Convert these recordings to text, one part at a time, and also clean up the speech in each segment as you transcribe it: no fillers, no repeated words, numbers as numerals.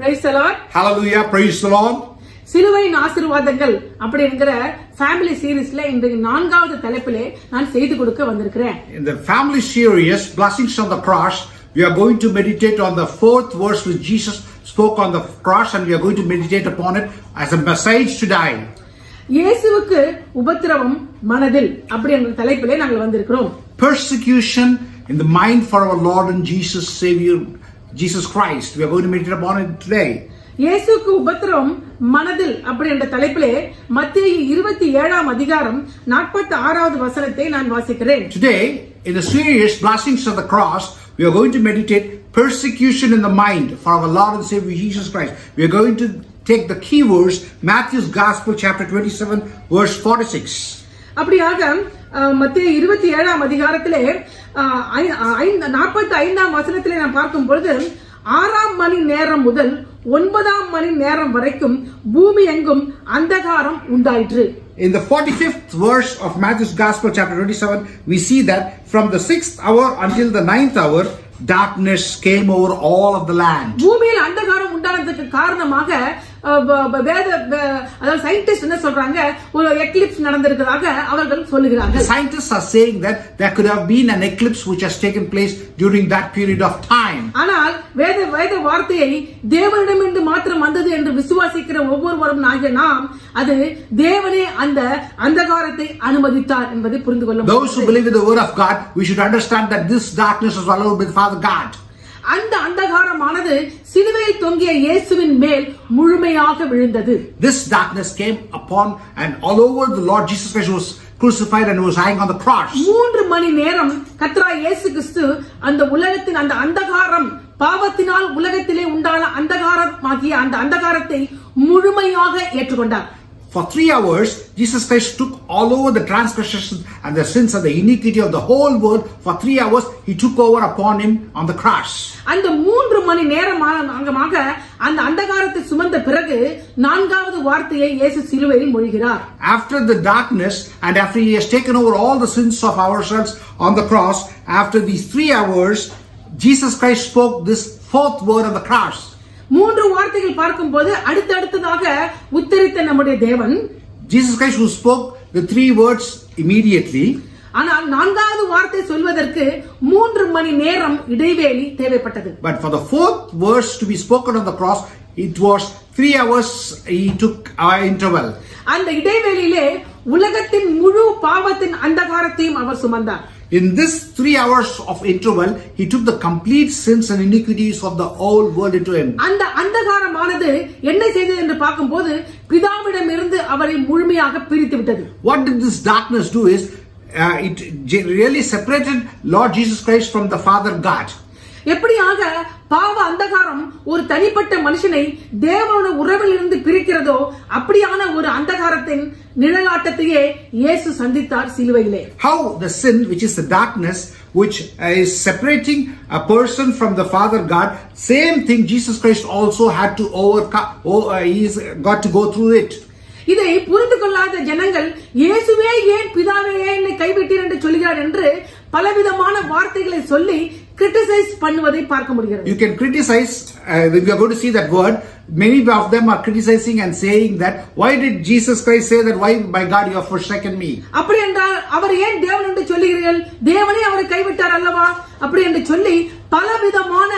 Praise the Lord. Hallelujah. Praise the Lord. சிலுவையின் ஆசீர்வாதங்கள் அப்படிங்கிற ஃபேமிலி சீரிஸ்ல இந்த 4வது தலைப்பிலே நான் செய்து கொடுக்க வந்திருக்கிறேன். In the family series, Blessings on the Cross, we are going to meditate on the 4th verse which Jesus spoke on the cross, and we are going to meditate upon it as a message today. இயேசுவுக்கு உபத்திரவம் மனதில் அப்படிங்கிற தலைப்பிலே நாங்கள் வந்திருக்கிறோம். Persecution in the mind for our Lord and Jesus Savior Jesus Christ. We are going to meditate upon it today. இயேசுவுக்கு உபத்திரவம் மனதில் அப்படிங்கிற தலைப்பிலே மத்தேயு 27ஆம் அதிகாரம் 46வது வசனத்தை நான் வாசிக்கிறேன். Today, in the series Blessings on the Cross, we are going to meditate persecution in the mind for our Lord and Savior Jesus Christ. We are going to take the key verse, Matthew's Gospel, chapter 27, verse 46. அப்படியாக மத்தேயு 27ஆம் அதிகாரத்திலே 45ஆம் வசனத்திலே நாம் பார்க்கும் பொழுது 6ஆம் மணி நேரம் முதல் 9ஆம் மணி நேரம் வரைக்கும் பூமி எங்கும் அந்தகாரம் உண்டாயிற்று. In the 45th verse of Matthew's Gospel, chapter 27, we see that from the 6th hour until the 9th hour, darkness came over all of the land. பூமியில் அந்தகாரம் உண்டானதுக்கு காரணமாக அதாவது சயின்டிஸ்ட் என்ன சொல்றாங்க, ஒரு எக்லிப்ஸ் நடந்திருக்கிறதாக அவர்கள் சொல்லுகிறார்கள். The scientists are saying that there could have been an eclipse which has taken place during that period of time. ஆனால் வேத வார்த்தையை தேவனிடமிருந்து மாத்திரம் வந்தது என்று விசுவாசிக்கிற ஒவ்வொருவரும் ஆகிய நாம் அது தேவனே அந்த அந்தகாரத்தை அனுமதித்தார் என்பதை புரிந்து கொள்ள வேண்டும். Those who believe in the word of God, we should understand that this darkness was allowed by Father God. அந்த அந்தகாரமானது சிலுவையில் தொங்கிய இயேசுவின் மேல் முழுமையாக விழுந்தது. This darkness came upon and all over the Lord Jesus Christ was crucified and was hanging on the cross. 3 மணி நேரம் கர்த்தராகிய இயேசு கிறிஸ்து அந்த உலகத்தின் அந்த அந்தகாரம், பாவத்தினால் உலகத்திலே உண்டான அந்தகாரமாகிய அந்த அந்தகாரத்தை முழுமையாக ஏற்றுக்கொண்டார். For 3 hours, Jesus Christ took all over the transgressions and the sins and the iniquity of the whole world. For 3 hours, he took over upon him on the cross. அந்த 3 மணி நேரமாக அந்த அந்தகாரத்தை சுமந்த பிறகு 4வது வார்த்தையை இயேசு சிலுவையில் மொழிகிறார். After the darkness and after he has taken over all the sins of ourselves on the cross, after these 3 hours, Jesus Christ spoke this 4th word on the cross. 3 வார்த்தைகள் பார்க்கும்போது அடுத்ததாக உத்தரித்த நம்முடைய தேவன், Jesus Christ who spoke the 3 words immediately. ஆனால் 4வது வார்த்தை சொல்வதற்கு 3 மணி நேரம் இடைவேளை தேவைப்பட்டது. But for the 4th verse to be spoken on the cross, it was 3 hours he took interval. அந்த இடைவேளையிலே உலகத்தின் முழு பாவத்தின் அந்தகாரத்தையும் அவர் சுமந்தார். In this 3 hours of interval, he took the complete sins and iniquities of the whole world into him. அந்த அந்தகாரமானது என்ன செய்தது என்று பார்க்கும்போது பிதாவிடமிருந்து அவரை முழுமையாக பிரித்து விட்டது. What did this darkness do is, it really separated Lord Jesus Christ from the Father God. எப்படியாக பாவ அந்தகாரம் ஒரு தனிப்பட்ட மனுஷனை தேவனோட உறவில் இருந்து பிரிக்கிறதோ அப்படியான ஒரு அந்தகாரத்தின் நிழலாட்டத்தையே இயேசு சந்தித்தார் சிலுவையிலே. How the sin, which is the darkness, which is separating a person from the Father God, same thing Jesus Christ also had to overcome. He's got to go through it. இதை புரிந்து கொள்ளாத ஜனங்கள் இயேசுவே ஏன் பிதாவே என்னை கைவிட்டீர் என்று சொல்கிறார் என்று பலவிதமான வார்த்தைகளை சொல்லி கிரிட்டிசைஸ் பண்ணுவதை பார்க்க முடிகிறது. You can criticize, we are going to see that word. Many of them are criticizing and saying that, why did Jesus Christ say that, why my God you have forsaken me? அப்படி என்றால் அவர் ஏன் தேவன் என்று சொல்லுகிறீர்கள், தேவனே அவரை கைவிட்டார் அல்லவா அப்படி என்று சொல்லி பலவிதமான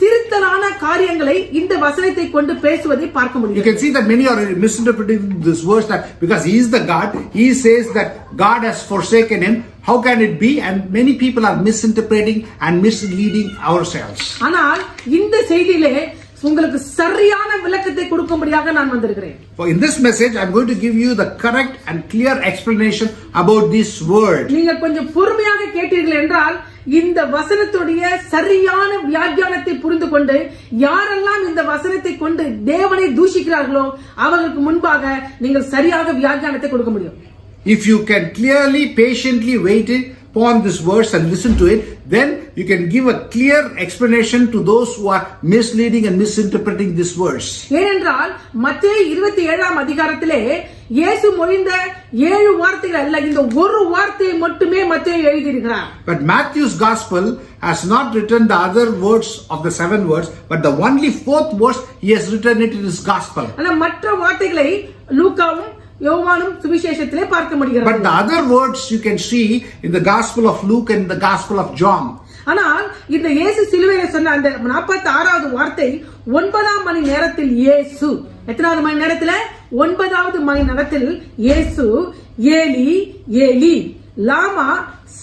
திருத்தலான காரியங்களை இந்த வசனத்தை கொண்டு பேசுவதை பார்க்க முடியும். You can see that many are misinterpreting this verse, that because he is the God, he says that God has forsaken him. How can it be? And many people are misinterpreting and misleading ourselves. ஆனால் இந்த செய்தியிலே உங்களுக்கு சரியான விளக்கத்தை கொடுக்கும்படியாக நான் வந்திருக்கிறேன். For in this message I'm going to give you the correct and clear explanation about this word. நீங்கள் கொஞ்சம் பொறுமையாக கேட்டீர்கள் என்றால் இந்த வசனத்துடைய சரியான வியாக்கியானத்தை புரிந்து கொண்டு யாரெல்லாம் இந்த வசனத்தை கொண்டு தேவனை தூஷிக்கிறார்களோ அவர்களுக்கு முன்பாக நீங்கள் சரியாக வியாக்கியானத்தை கொடுக்க முடியும். If you can clearly, patiently wait upon this verse and listen to it, then you can give a clear explanation to those who are misleading and misinterpreting this verse. ஏனென்றால் மத்தேயு 27ஆம் அதிகாரத்திலே இயேசு மொழிந்த 7 வார்த்தைகள் அல்ல, இந்த ஒரு வார்த்தையை மட்டுமே மத்தேயு எழுதியிருக்கிறார். But Matthew's gospel has not written the other words of the 7 words, but the only 4th verse he has written it in his gospel. ஆனா மற்ற வார்த்தைகளை லூக்காவும் யோவானும் சுவிசேஷத்திலே பார்க்க But முடிகிறது. the other words you can see in the gospel of Luke and the gospel of John. ஆனால் இந்த இயேசு சிலுவையில சொன்ன அந்த 46வது வார்த்தை 9ஆம் மணி நேரத்தில் இயேசு, எத்தனாவது மணி நேரத்துல? 9வது மணி நேரத்தில் இயேசு ஏலி ஏலி லாமா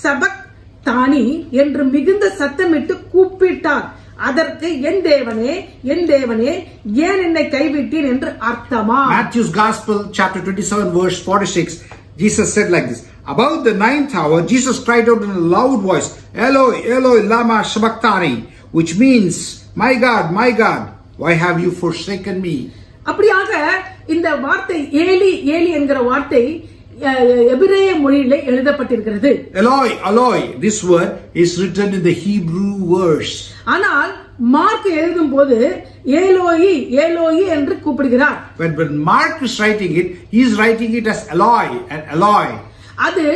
சபக் தானி என்று மிகுந்த சத்தமிட்டு கூப்பிட்டார். அதற்கு என் தேவனே என் தேவனே ஏன் என்னை கைவிட்டீர் என்று அர்த்தமா? Matthew's gospel chapter 27 verse 46, Jesus said like this: About the 9th hour, Jesus cried out in a loud voice, Eloi, Eloi, lama sabachthani, which means, my God, why have you forsaken me? அப்படியாக இந்த வார்த்தை Eli Eli என்கிற வார்த்தை எபிரேய மொழியிலே எழுதப்பட்டிருக்கிறது. Eloi, Eloi, this word is written in the Hebrew verse. ஆனால் mark எழுதும் போது ஏலோயி ஏலோயி என்று கூப்பிடுகிறார். When Mark is writing it, he is writing it as Eloi and Eloi. அது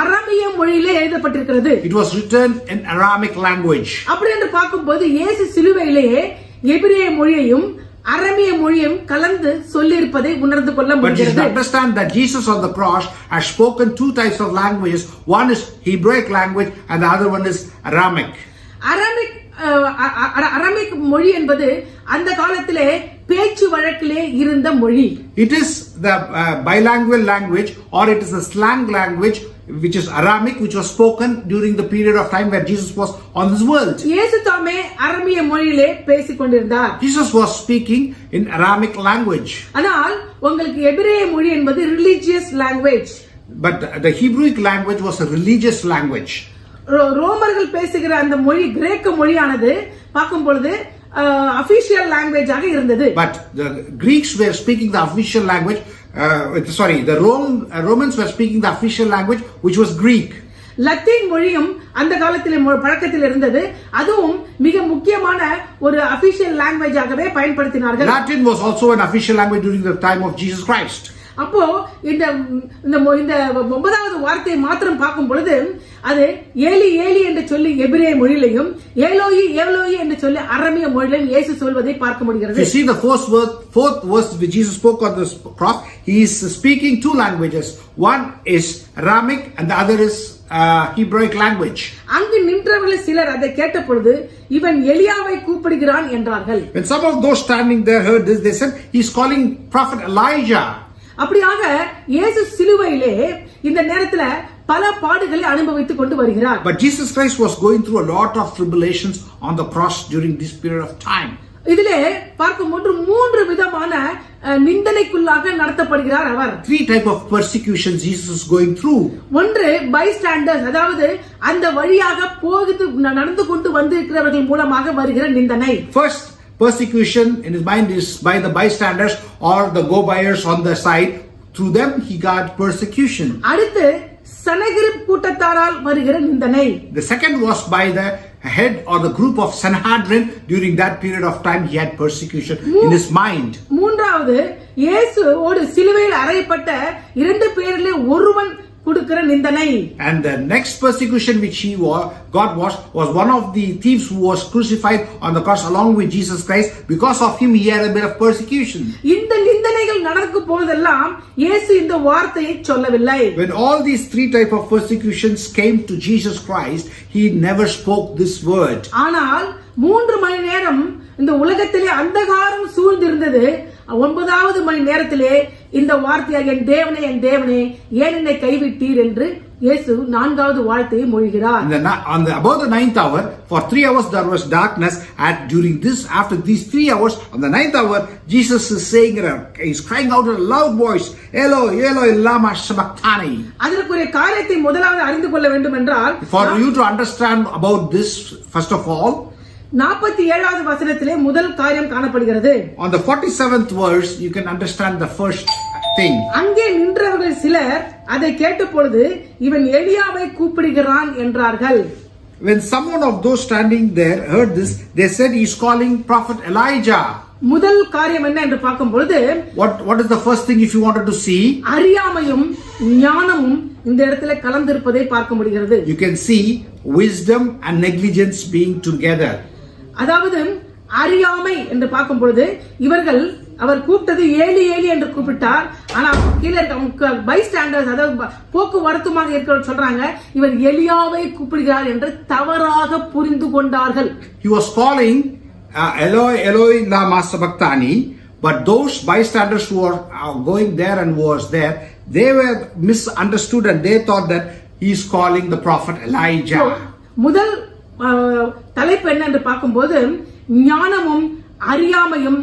அரபிய மொழியிலே எழுதப்பட்டிருக்கிறது. It was written in Aramaic language. அப்படி என்று பார்க்கும்போது இயேசு சிலுவையிலேயே எபிரேய மொழியையும் அரபிய மொழியும் கலந்து சொல்லியிருப்பதை உணர்ந்து கொள்ள But you should முடிகிறது. understand that Jesus on the cross has spoken 2 types of languages. One is Hebraic language and the other one is Aramaic. Arabic மொழி என்பது அந்த காலத்திலே பேச்சு வழக்கிலே இருந்த மொழி. It is the bilingual language, or it is the slang language, which is Aramaic, which was spoken during the period of time where Jesus was on this world. இயேசு தாமே அரபிய மொழியிலே பேசிக் கொண்டிருந்தார். Jesus was speaking in Aramaic language. ஆனால் உங்களுக்கு எபிரேய மொழி என்பது religious language. But the Hebrew language was a religious language. ரோமர்கள் பேசுகிற அந்த மொழி கிரேக்க மொழியானது பார்க்கும் பொழுது அபிஷியல் லாங்குவேஜாக இருந்தது. But the Greeks were speaking the official language. The Romans were speaking the official language, which was Greek. Latin மொழியும் அந்த காலத்திலே பழக்கத்தில் இருந்தது. அதுவும் மிக முக்கியமான ஒரு அபிஷியல் லாங்குவேஜாகவே பயன்படுத்தினார்கள். Latin was also an official language during the time of Jesus Christ. அப்போ இந்த 9வது வார்த்தையை மாத்திரம் பார்க்கும் பொழுது அது ஏலி ஏலி என்று சொல்லி எபிரேய மொழியிலையும் ஏலோயி ஏலோயி என்று சொல்லி அரபிய மொழியிலும் இயேசு சொல்வதை பார்க்க முடிகிறது. You see the fourth verse which Jesus spoke on the cross, he is speaking 2 languages. One is Aramaic and the other is Hebraic language. அங்கு நின்றவர்கள் சிலர் அதை கேட்ட பொழுது இவன் எலியாவை கூப்பிடுகிறான் என்றார்கள். When some of those standing there heard this, they said he's calling prophet Elijah. அப்படியாக இயேசு சிலுவையிலே இந்த நேரத்துல பல பாடுகளை அனுபவித்துக் கொண்டு வருகிறார். But Jesus Christ was going through a lot of tribulations on the cross during this period of time. இதிலே பார்க்கும்போது 3 விதமான நிந்தனைக்குள்ளாக நடத்தப்படுகிறார் அவர். 3 type of persecutions Jesus is going through. ஒன்று பைஸ்டாண்டர்ஸ், அதாவது அந்த வழியாக நடந்து கொண்டு வந்திருக்கிறவர்கள் மூலமாக வருகிற நிந்தனை. First persecution in his mind is by the bystanders or the go-byers on the side. Through them he got persecution. அடுத்து சனகிரிப் கூட்டத்தாரால் வருகிற நிந்தனை. The second was by the head or the group of Sanhedrin. During that period of time he had persecution in his mind. மூன்றாவது இயேசுவோடு சிலுவையில் அறையப்பட்ட 2 பேரிலே ஒருவன் கொடுக்கிற நிந்தனை. And the next persecution which he got was one of the thieves who was crucified on the cross along with Jesus Christ. Because of him he had a bit of persecution. இந்த நிந்தனைகள் நடக்கும் போதெல்லாம் இயேசு இந்த வார்த்தையை சொல்லவில்லை. When all these 3 type of persecutions came to Jesus Christ, he never spoke this word. ஆனால் 3 மணி நேரம் இந்த உலகத்திலே அந்தகாரம் சூழ்ந்திருந்தது. 9வது மணி நேரத்திலே இந்த வார்த்தையாக என் தேவனே ஏன் என்னை கைவிட்டீர் என்று இயேசு 4வது வார்த்தையை மொழிகிறார். About the 9th hour, for 3 hours there was darkness, and after these 3 hours, on the 9th hour, Jesus is saying, he's crying out in a loud voice, Eloi, Eloi, lama sabachthani. அதற்குரிய காரியத்தை முதலாவது அறிந்து கொள்ள வேண்டும் என்றால், for you to understand about this, first of all, 47வது வசனத்திலே முதல் காரியம் காணப்படுகிறது. On the 47th verse, you can understand the first thing. அங்கே நின்றவர்கள் சிலர் அதை கேட்ட பொழுது இவன் எலியாவை கூப்பிடுகிறான் என்றார்கள். When someone of those standing there heard this, they said he's calling prophet Elijah. முதல் காரியம் என்ன என்று பார்க்கும் பொழுது what is the first thing if you wanted to see? அறியாமையும் ஞானமும் இந்த இடத்துல கலந்திருப்பதை பார்க்க முடிகிறது. You can see wisdom and negligence being together. அதாவது அறியாமை என்று பார்க்கும் பொழுது இவர்கள் அவர் கூப்பிட்டது ஏலி ஏலி என்று கூப்பிட்டார். ஆனா கீழே இருக்க பைஸ்டாண்டர்ஸ், அதாவது போக்குவரத்துமாக இருக்கிறவர் சொல்றாங்க இவர் எலியாவை கூப்பிடுகிறார் என்று தவறாக புரிந்து கொண்டார்கள். He was calling Eloi Eloi lama sabachthani, but those bystanders who were going there and was there, they were misunderstood and they thought that he is calling the prophet Elijah. முதல் தலைப்பு என்ன என்று பார்க்கும்போது ஞானமும் அறியாமையும்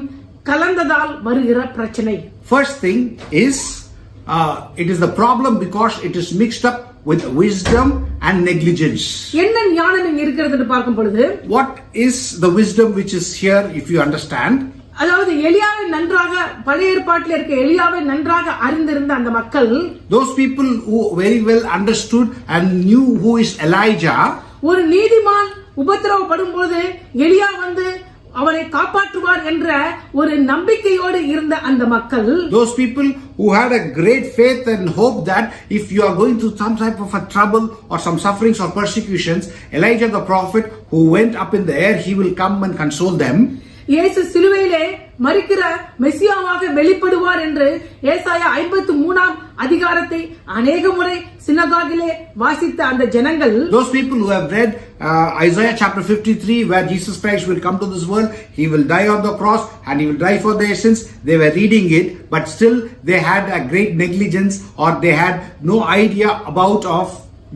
கலந்ததால் வருகிற பிரச்சனை. First thing is it is the problem because it is mixed up with wisdom and negligence. என்ன ஞானம் இங்க இருக்கிறது என்று பார்க்கும் பொழுது What is the wisdom which is here if you understand? அதாவது எலியாவை நன்றாக பழைய ஏற்பாட்டில் இருக்க எலியாவை நன்றாக அறிந்திருந்த அந்த மக்கள், those people who very well understood and knew who is Elijah, ஒரு நீதிமான் உபத்திரவப்படும் போது எலியா வந்து அவனை காப்பாற்றுவார் என்ற ஒரு நம்பிக்கையோடு இருந்த அந்த மக்கள், those people who had a great faith and hope that if you are going through some type of a trouble or some sufferings or persecutions, Elijah the prophet who went up in the air, he will come and console them. இயேசு சிலுவையிலே மரிக்கிற மெசியாவாக வெளிப்படுவார் என்று ஏசாயா 53ஆம் அதிகாரத்தை அநேக முறை சினகாகிலே வாசித்த அந்த ஜனங்கள், those people who have read Isaiah chapter 53 where Jesus Christ will come to this world, he will die on the cross and he will die for their sins, they were reading it but still they had a great negligence or they had no idea about of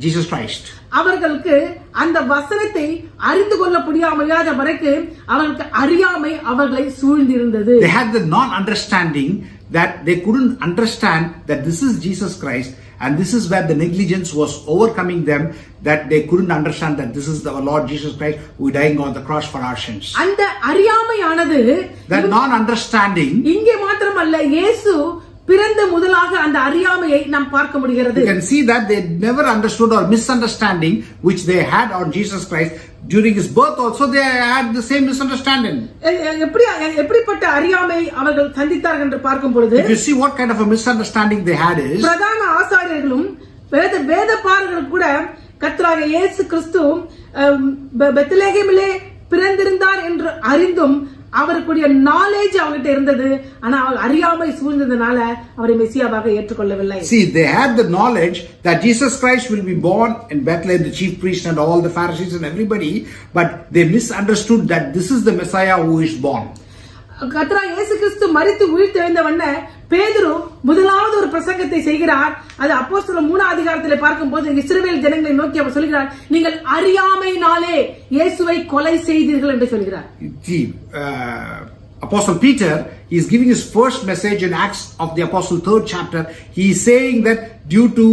Jesus Christ. அவர்களுக்கு அந்த வசனத்தை அறிந்து கொள்ள முடியாத வரைக்கும் அவர்களுக்கு அறியாமை அவர்களை சூழ்ந்திருந்தது. They had the non-understanding that they couldn't understand that this is Jesus Christ, and this is where the negligence was overcoming them, that they couldn't understand that this is our Lord Jesus Christ who is dying on the cross for our sins. அந்த அறியாமையானது, that non-understanding, இங்கே மாத்திரமல்ல இயேசு பிறந்த முதலாக அந்த அறியாமையை நாம் பார்க்க முடிகிறது. You can see that they never understood or misunderstanding which they had on Jesus Christ during his birth also they had the same misunderstanding. எப்படிப்பட்ட அறியாமை அவர்கள் சந்தித்தார்கள் என்று பார்க்கும் பொழுது, if you see what kind of a misunderstanding they had is, பிரதான ஆசாரியர்களும் வேதபாரகர்களும் கூட கர்த்தராகிய இயேசு கிறிஸ்து பெத்லகேமிலே பிறந்திருந்தார் என்று அறிந்தும் அவருடைய நாலேஜ் அவங்கிட்ட இருந்தது, ஆனா அவர் அறியாமை சூழ்ந்ததனால அவரை மெசியாவாக ஏற்றுக்கொள்ளவில்லை. See, they had the knowledge that Jesus Christ will be born in Bethlehem, the chief priest and all the Pharisees and everybody, but they misunderstood that this is the Messiah who is born. கர்த்தராகிய இயேசு கிறிஸ்து மரித்து உயிர்த்தெழுந்தவண்ண பேதுரு முதலாவது ஒரு பிரசங்கத்தை செய்கிறார். அது அப்போஸ்தலர் 3ஆம் அதிகாரத்திலே பார்க்கும்போது இஸ்ரவேல் ஜனங்களை நோக்கி அவர் சொல்கிறார், நீங்கள் அறியாமையினாலே இயேசுவை கொலை செய்தீர்கள் என்று சொல்கிறார். Apostle Peter is giving his first message in Acts of the Apostle 3rd chapter. He is saying that due to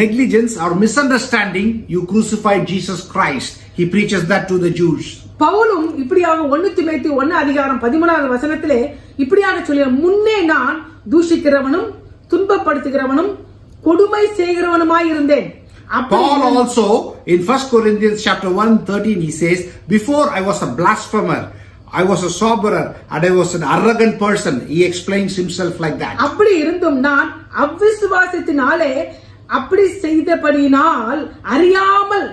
negligence or misunderstanding, you crucified Jesus Christ. He preaches that to the Jews. பவுலும் இப்படியாக 1 தீமோத்தேயு 1 அதிகாரம் 13வது வசனத்திலே இப்படியாக சொல்லிய, முன்னே நான் தூஷிக்கிறவனும் துன்பப்படுத்துகிறவனும் கொடுமை செய்கிறவனுமாய் இருந்தேன். Paul also in 1 Corinthians chapter 1:13 he says, before I was a blasphemer, I was a soberer and I was an arrogant person. He explains himself like that. அப்படி இருந்தும் நான் அவிசுவாசத்தினாலே அப்படி செய்தபடியினால் அறியாமல்,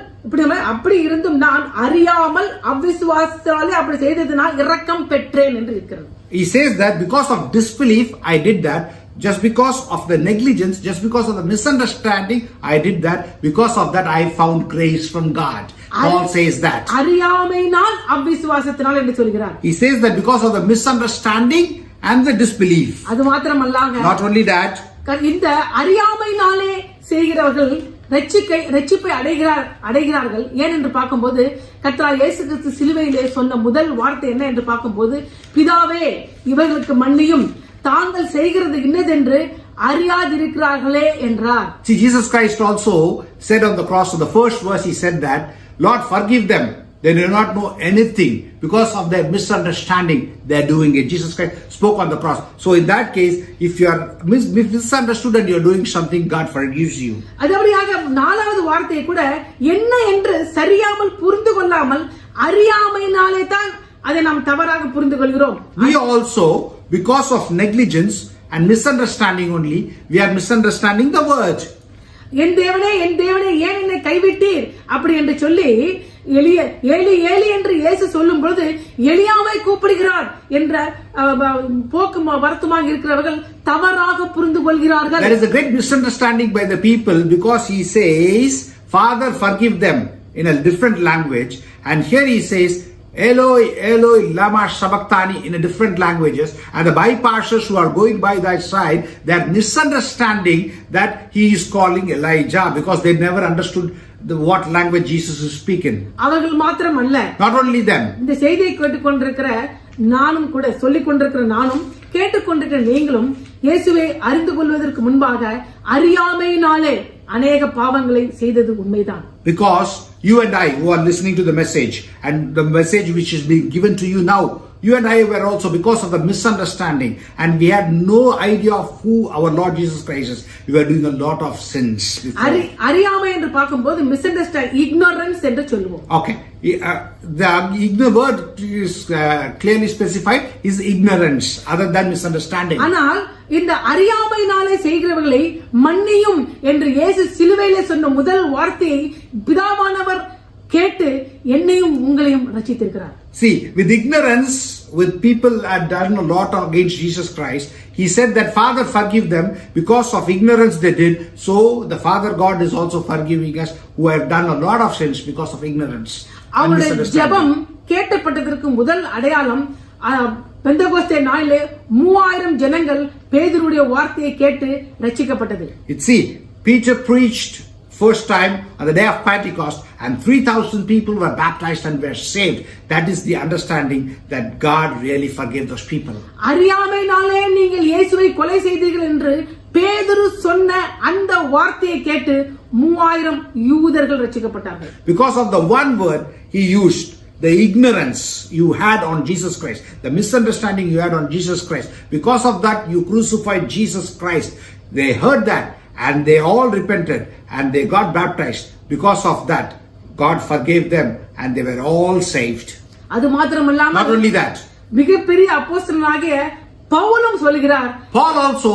அப்படி இருந்தும் நான் அறியாமல் அவிசுவாசத்தாலே அப்படி செய்ததினால் இரக்கம் பெற்றேன் என்று இருக்கிறது. He says that because of disbelief I did that, just because of the negligence, just because of the misunderstanding I did that, because of that I found grace from God. Paul says that. அறியாமையினால் அவிசுவாசத்தினால் என்று சொல்கிறார். He says that because of the misunderstanding and the disbelief. அது மாத்திரமல்ல, not only that, இந்த அறியாமையினாலே செய்கிறவர்கள் ரட்சிப்பை அடைகிறார்கள். ஏன் என்று பார்க்கும்போது கர்த்தராகிய இயேசு கிறிஸ்து சிலுவையிலே சொன்ன முதல் வார்த்தை என்ன என்று பார்க்கும்போது, பிதாவே இவர்களுக்கு மன்னியும், தாங்கள் செய்கிறது இன்னதென்று அறியாதிருக்கிறார்களே என்றார். See, Jesus Christ also said on the cross, of the first verse he said that, Lord forgive them, they do not know anything, because of their misunderstanding they are doing it. Jesus Christ spoke on the cross. So in that case, if you are misunderstood and you are doing something, God forgives you. அதபடியாக 4வது வார்த்தையை கூட என்ன என்று சரியாமல் புரிந்து கொள்ளாமல் அறியாமையினாலே தான் அதை நாம் தவறாக புரிந்து கொள்கிறோம். We also, because of negligence and misunderstanding only, we are misunderstanding the word. என் தேவனே ஏன் என்னை கைவிட்டீர் அப்படி என்று சொல்லி ஏலி என்று இயேசு சொல்லும் பொழுது எலியாவை கூப்பிடுகிறார் என்ற போக்கு வருத்தமாக இருக்கிறவர்கள் தவறாக புரிந்து கொள்கிறார்கள். There is a great misunderstanding by the people because he says, Father, forgive them, in a different language, and here he says, Eloi, Eloi, lama sabachthani, in a different languages, and the bypassers who are going by that side, they are misunderstanding that he is calling Elijah because they never understood what language Jesus is speaking. அவர்கள் மாத்திரம் அல்ல, Not only them. இந்த செய்தியை கேட்டுக்கொண்டிருக்கிற நானும் கூட, சொல்லிக் கொண்டிருக்கிற நானும், கேட்டுக்கொண்டிருக்கிற நீங்களும் இயேசுவை அறிந்து கொள்வதற்கு முன்பாக அறியாமையினாலே அநேக பாவங்களை செய்தது உண்மைதான். Because you and I who are listening to the message and the message which is being given to you now, you and I were also, because of the misunderstanding, and we had no idea of who our Lord Jesus Christ is, we were doing a lot of sins before. அறியாமை என்று பார்க்கும்போது misunderstand, ignorance என்று சொல்லுவோம். Okay, the word is clearly specified is ignorance other than misunderstanding. ஆனால் இந்த அறியாமையினாலே செய்கிறவர்களை மன்னியும் என்று இயேசு சிலுவையிலே சொன்ன முதல் வார்த்தையை பிதாவானவர் கேட்டு என்னையும் உங்களையும் ரட்சித்திருக்கிறார். See, with ignorance, with people had done a lot against Jesus Christ, he said that Father forgive them because of ignorance they did. So the Father God is also forgiving us who have done a lot of sins because of ignorance. அவருடைய ஜெபம் கேட்டப்பட்டதற்கு முதல் அடையாளம் பெந்தகோஸ்தே நாளிலே 3000 ஜனங்கள் பேதுருடைய வார்த்தையை கேட்டு ரட்சிக்கப்பட்டது. See, Peter preached first time on the day of Pentecost and 3,000 people were baptized and were saved. That is the understanding that God really forgave those people. அறியாமையினாலே நீங்கள் இயேசுவை கொலை செய்தீர்கள் என்று பேதுரு சொன்ன அந்த வார்த்தையை கேட்டு 3000 யூதர்கள் ரட்சிக்கப்பட்டார்கள். Because of the one word he used, the ignorance you had on Jesus Christ, the misunderstanding you had on Jesus Christ, because of that you crucified Jesus Christ. They heard that and they all repented and they got baptized. Because of that, God forgave them and they were all saved. அது மாத்திரமல்லாமல், not only that, மிகப்பெரிய அப்போஸ்தலனாகிய பவுலும் சொல்கிறார். Paul also,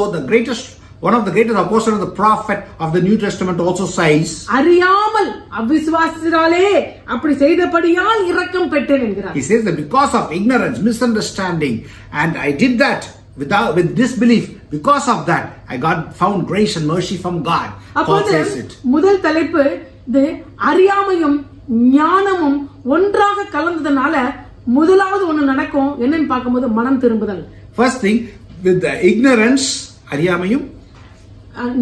one of the greatest apostles of the prophet of the New Testament, also says, அறியாமல் அவிசுவாசத்தினாலே அப்படி செய்தபடியால் இரக்கம் பெற்றேன் என்கிறார். He says that because of ignorance, misunderstanding, and I did that with disbelief, because of that I found grace and mercy from God. Paul says it. முதல் தலைப்பு இது அறியாமையும் ஞானமும் ஒன்றாக கலந்ததனால முதலாவது ஒன்னு நடக்கும் என்னன்னு பார்க்கும்போது மனம் திரும்புதல். First thing, with the ignorance, அறியாமையும்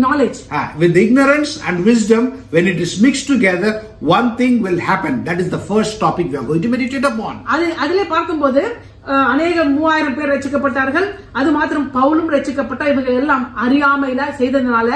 knowledge, with ignorance and wisdom, when it is mixed together, one thing will happen. That is the first topic we are going to meditate upon. அதிலே பார்க்கும்போது அநேக 3000 பேர் ரட்சிக்கப்பட்டார்கள். அது மாத்திரம் பவுலும் ரட்சிக்கப்பட்ட. இவங்க எல்லாம் அறியாமையில செய்ததனால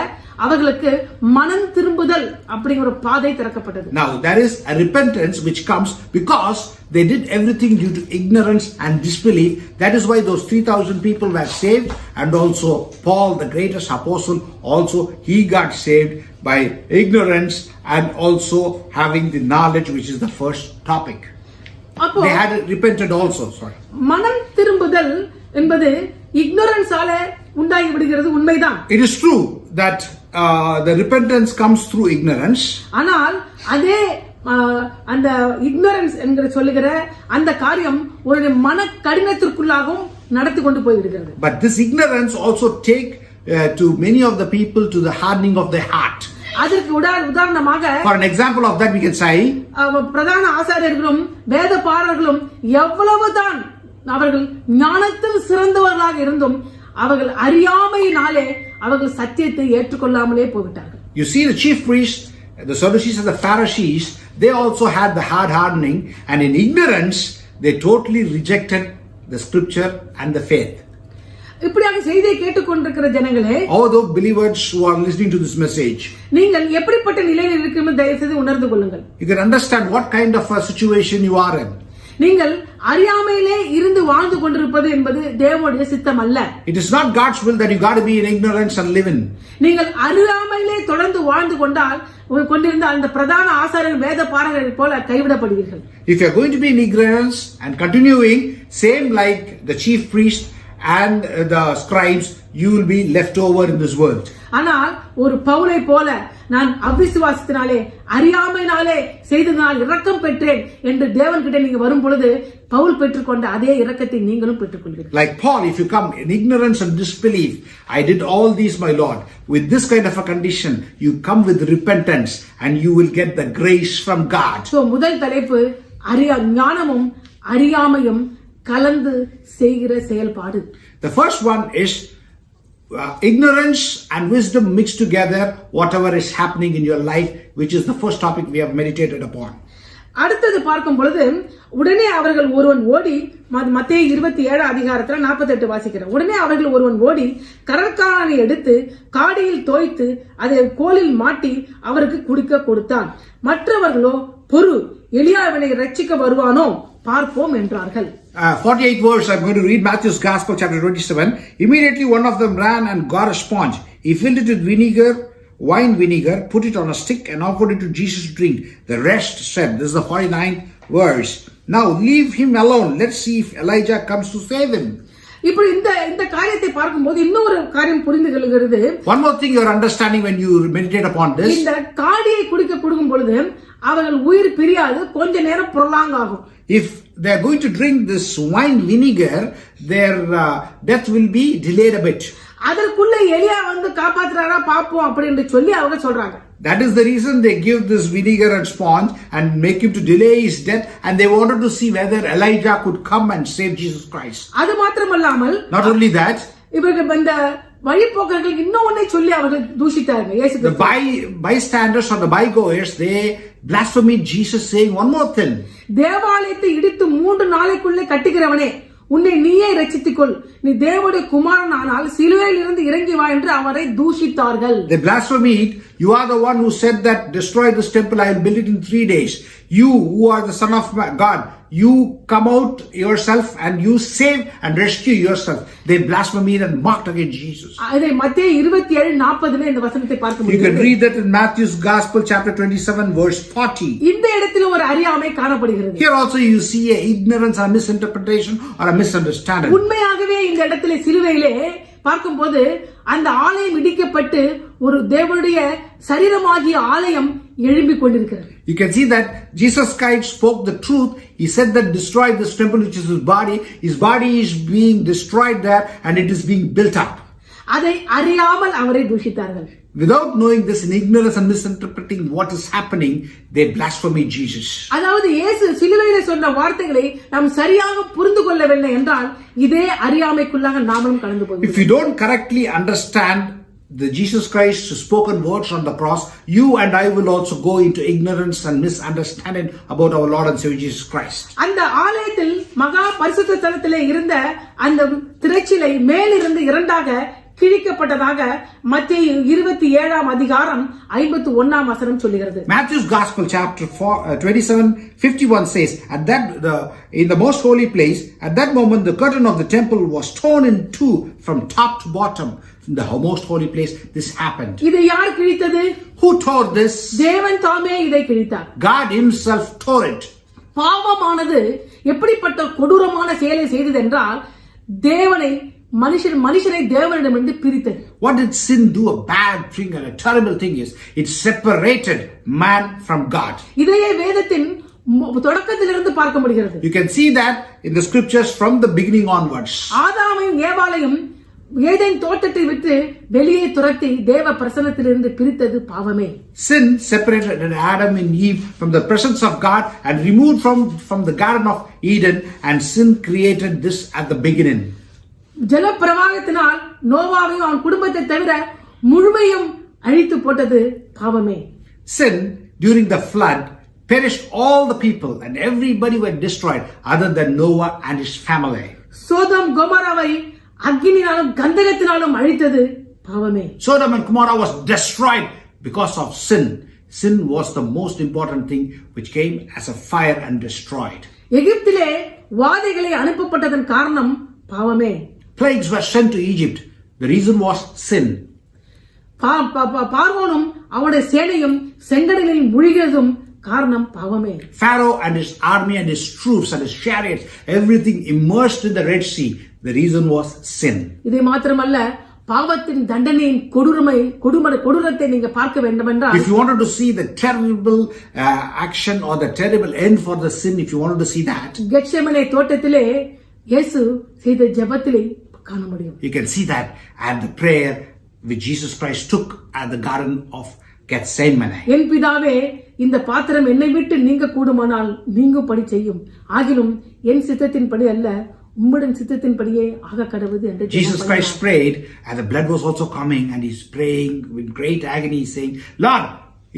அவர்களுக்கு மனம் திரும்புதல் அப்படிங்கிற ஒரு பாதை திறக்கப்பட்டது. Now there is a repentance which comes because they did everything due to ignorance and disbelief. That is why those 3,000 people were saved, and also Paul, the greatest apostle, also he got saved by ignorance and also having the knowledge, which is the first topic. They had repented also. Sorry. மனம் திரும்புதல் என்பது ignoranceால உண்டாகி விடுகிறது, உண்மைதான். It is true that the repentance comes through ignorance. ஆனால் அதே அந்த ignorance என்கிற சொல்லுகிற அந்த காரியம் ஒரு மன கடினத்திற்குள்ளாகவும் நடத்தி கொண்டு போய் விடுகிறது. But this ignorance also take to many of the people to the hardening of their heart. அதற்கு உதாரணமாக, for an example of that we can say, பிரதான ஆசாரியர்களும் வேதபாரகர்களும் எவ்வளவுதான் அவர்கள் ஞானத்தில் சிறந்தவர்களாக இருந்தும் அவர்கள் அறியாமையினாலே அவர்கள் சத்தியத்தை ஏற்றுக்கொள்ளாமலே போய்விட்டார்கள். You see, the chief priests, the Sadducees and the Pharisees, they also had the hard hardening, and in ignorance they totally rejected the scripture and the faith. இப்படியாக செய்தியை கேட்டுக்கொண்டிருக்கிற ஜனங்களே, all those believers who are listening to this message, நீங்கள் எப்படிப்பட்ட நிலையில் இருக்கிறீர்கள் தயவு செய்து உணர்ந்து கொள்ளுங்கள். You can understand what kind of a situation you are in. நீங்கள் அறியாமையிலே இருந்து வாழ்ந்து கொண்டிருப்பது என்பது தேவனுடைய சித்தம் அல்ல. It is not God's will that you got to be in ignorance and live in. நீங்கள் அறியாமையிலே தொடர்ந்து வாழ்ந்து கொண்டிருந்த அந்த பிரதான ஆசாரியர் வேத பாரகர்கள் போல கைவிடப்படுவீர்கள். If you are going to be in ignorance and continuing same like the chief priest and the scribes, you will be left over in this world. ஆனால் ஒரு பவுலை போல நான் அவிசுவாசத்தினாலே அறியாமையினாலே செய்ததனால் இரக்கம் பெற்றேன் என்று தேவன்கிட்ட நீங்க வரும் பொழுது பவுல் பெற்றுக்கொண்ட அதே இரக்கத்தை நீங்களும் பெற்றுக்கொள்வீர்கள். Like Paul, if you come in ignorance and disbelief, I did all these, my Lord. With this kind of a condition, you come with repentance and you will get the grace from God. So முதல் தலைப்பு ஞானமும் அறியாமையும் கலந்து செய்கிற செயல்பாடு. The first one is ignorance and wisdom mixed together, whatever is happening in your life, which is the first topic we have meditated upon. அடுத்தது பார்க்கும் பொழுது உடனே அவர்கள் ஒருவன் ஓடி மத்தேயு 27 அதிகாரத்துல 48 வாசிக்கிறோம். உடனே அவர்கள் ஒருவன் ஓடி கடற்காரனை எடுத்து காடியில் தோய்த்து அதை கோலில் மாட்டி அவருக்கு குடிக்க கொடுத்தான். மற்றவர்களோ பொறு எலியா இவனை ரட்சிக்க வருவானோ பார்ப்போம் என்றார்கள். 48th verse, I'm going to read Matthew's Gospel, chapter 27. Immediately one of them ran and got a sponge. He filled it with vinegar, wine vinegar, put it on a stick and offered it to Jesus to drink. The rest said, this is the 49th verse, now leave him alone. Let's see if Elijah comes to save him. இப்படி இந்த காரியத்தை பார்க்கும்போது இன்னொரு காரியம் புரிந்து கொள்கிறது. One more thing you are understanding when you meditate upon this. இந்த காடியை கொடுக்கும் பொழுது அவர்கள் உயிர் பிரியாது, கொஞ்ச நேரம் prolong ஆகும். If they are going to drink this wine vinegar, their death will be delayed a bit. அதற்குள்ள எலியா வந்து காப்பாத்துறாரா பாப்போம் அப்படின்னு சொல்லி அவங்க சொல்றாங்க. That is the reason they give this vinegar and sponge and make him to delay his death, and they wanted to see whether Elijah could come and save Jesus Christ. அது மாத்திரமல்லாமல் Not only that, இவர்கள் இந்த வழிபோக்கர்கள் இன்னொன்னை சொல்லி அவர்கள் தூஷித்தார்கள். இயேசு the bystanders or the bygoers, they blasphemed Jesus, saying one more thing. தேவாலயத்தை இடித்து 3 நாளைக்குள்ளே கட்டுகிறவனே, உன்னை நீயே ரட்சித்துக்கொள், நீ தேவனுடைய குமாரன் ஆனால் சிலுவையில் இருந்து இறங்கி வா என்று அவரை தூஷித்தார்கள். They blasphemed, you are the one who said that destroy this temple, I will build it in 3 days. You who are the son of God, you come out yourself and you save and rescue yourself. They blasphemed and mocked against Jesus. அதை மத்தேயு 27:40 இந்த வசனத்தை பார்க்க முடியும். You can read that in Matthew's Gospel chapter 27 verse 40. இந்த இடத்துல ஒரு அறியாமை காணப்படுகிறது. Here also you see a ignorance or misinterpretation or a misunderstanding. உண்மையாகவே இந்த இடத்துல சிலுவையிலே பார்க்கும்போது அந்த ஆலயம் இடிக்கப்பட்டு ஒரு தேவனுடைய சரீரமாகிய ஆலயம் எழும்பிக் கொண்டிருக்கிறது. You can see that Jesus Christ spoke the truth. He said that destroy this temple, which is his body. His body is being destroyed there and it is being built up. அதை அறியாமல் அவரை தூஷித்தார்கள். Without knowing this, in ignorance and misinterpreting what is happening, they blaspheme Jesus. அதாவது இயேசு சிலுவையிலே சொன்ன வார்த்தைகளை நாம் சரியாக புரிந்து கொள்ளவில்லை என்றால் இதே அறியாமைக்குள்ளாக நாமும் கடந்து போகிறோம். If you don't correctly understand the Jesus Christ spoken words on the cross, you and I will also go into ignorance and misunderstanding about our Lord and Savior Jesus Christ. அந்த ஆலயத்தில் மகா பரிசுத்த ஸ்தலத்திலே இருந்த அந்த திரைச்சிலை மேலிருந்து இரண்டாக கிழிக்கப்பட்டதாக மத்தேயு 27 அதிகாரம் 51 வசனம் சொல்கிறது. Matthew's Gospel chapter 27:51 says, in the most holy place, at that moment the curtain of the temple was torn in two from top to bottom. In the most holy place this happened. இதை யார் கிழித்தது? Who tore this? தேவன் தாமே இதை கிழித்தார். God himself tore it. பாவமானது எப்படிப்பட்ட கொடூரமான செயலை செய்தது என்றால் தேவனை மனுஷனை தேவனிடமிருந்து பிரித்தது. What did sin do? A bad thing and a terrible thing is it separated man from God. இதையே வேதத்தின் தொடக்கத்திலிருந்து பார்க்க முடிகிறது. You can see that in the scriptures from the beginning onwards. ஆதாமையும் ஏவாளையும் ஏதேன் தோட்டத்தை விட்டு வெளியே துரத்தி தேவ பிரசன்னத்திலிருந்து பிரித்தது பாவமே. Sin separated Adam and Eve from the presence of God and removed from the Garden of Eden, and sin created this at the beginning. ஜல பிரவாகத்தினால் நோவாவையும் அவன் குடும்பத்தை தவிர முழுமையும் அழித்து போட்டது பாவமே. Sin during the flood perished all the people and everybody were destroyed other than Noah and his family. Sodom கொமோராவை அக்கினியாலும் கந்தகத்தினாலும் அழித்தது பாவமே. Sodom and Gomorrah was destroyed because of sin. Sin was the most important thing which came as a fire and destroyed. எகிப்திலே வாதைகளை அனுப்பப்பட்டதன் காரணம் பாவமே. Plagues were sent to Egypt. The reason was sin. பார்வோனும் அவனுடைய சேனையும் செங்கடலில் முழுகிறதும் காரணம் பாவமே. Pharaoh and his army and his troops and his chariots, everything immersed in the Red Sea. The reason was sin. இதை மாத்திரமல்ல, பாவத்தின் தண்டனையின் கொடூரத்தை நீங்க பார்க்க வேண்டும் என்றால், if you wanted to see the terrible action or the terrible end for the sin, if you wanted to see that, Gethsemane தோட்டத்திலே இயேசு செய்த ஜெபத்திலே காண முடியும். you can see that at the prayer which Jesus Christ took at the Garden of Gethsemane. என் பிதாவே, இந்த பாத்திரம் என்னை விட்டு நீங்க கூடுமானால் நீங்கும்படி செய்யும், ஆகிலும் என் சித்தத்தின்படி அல்ல உம்முடைய சித்தத்தின்படியே ஆக கடவுது என்று Jesus Christ prayed, and the blood was also coming, and he's praying with great agony, saying, Lord,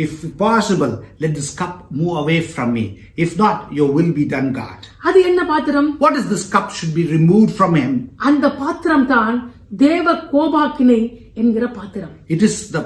if possible, let this cup move away from me. If not, your will be done, God. அது என்ன பாத்திரம்? What is this cup should be removed from him? அந்த பாத்திரம் தான் தேவ கோபாக்கினை என்கிற பாத்திரம். It is the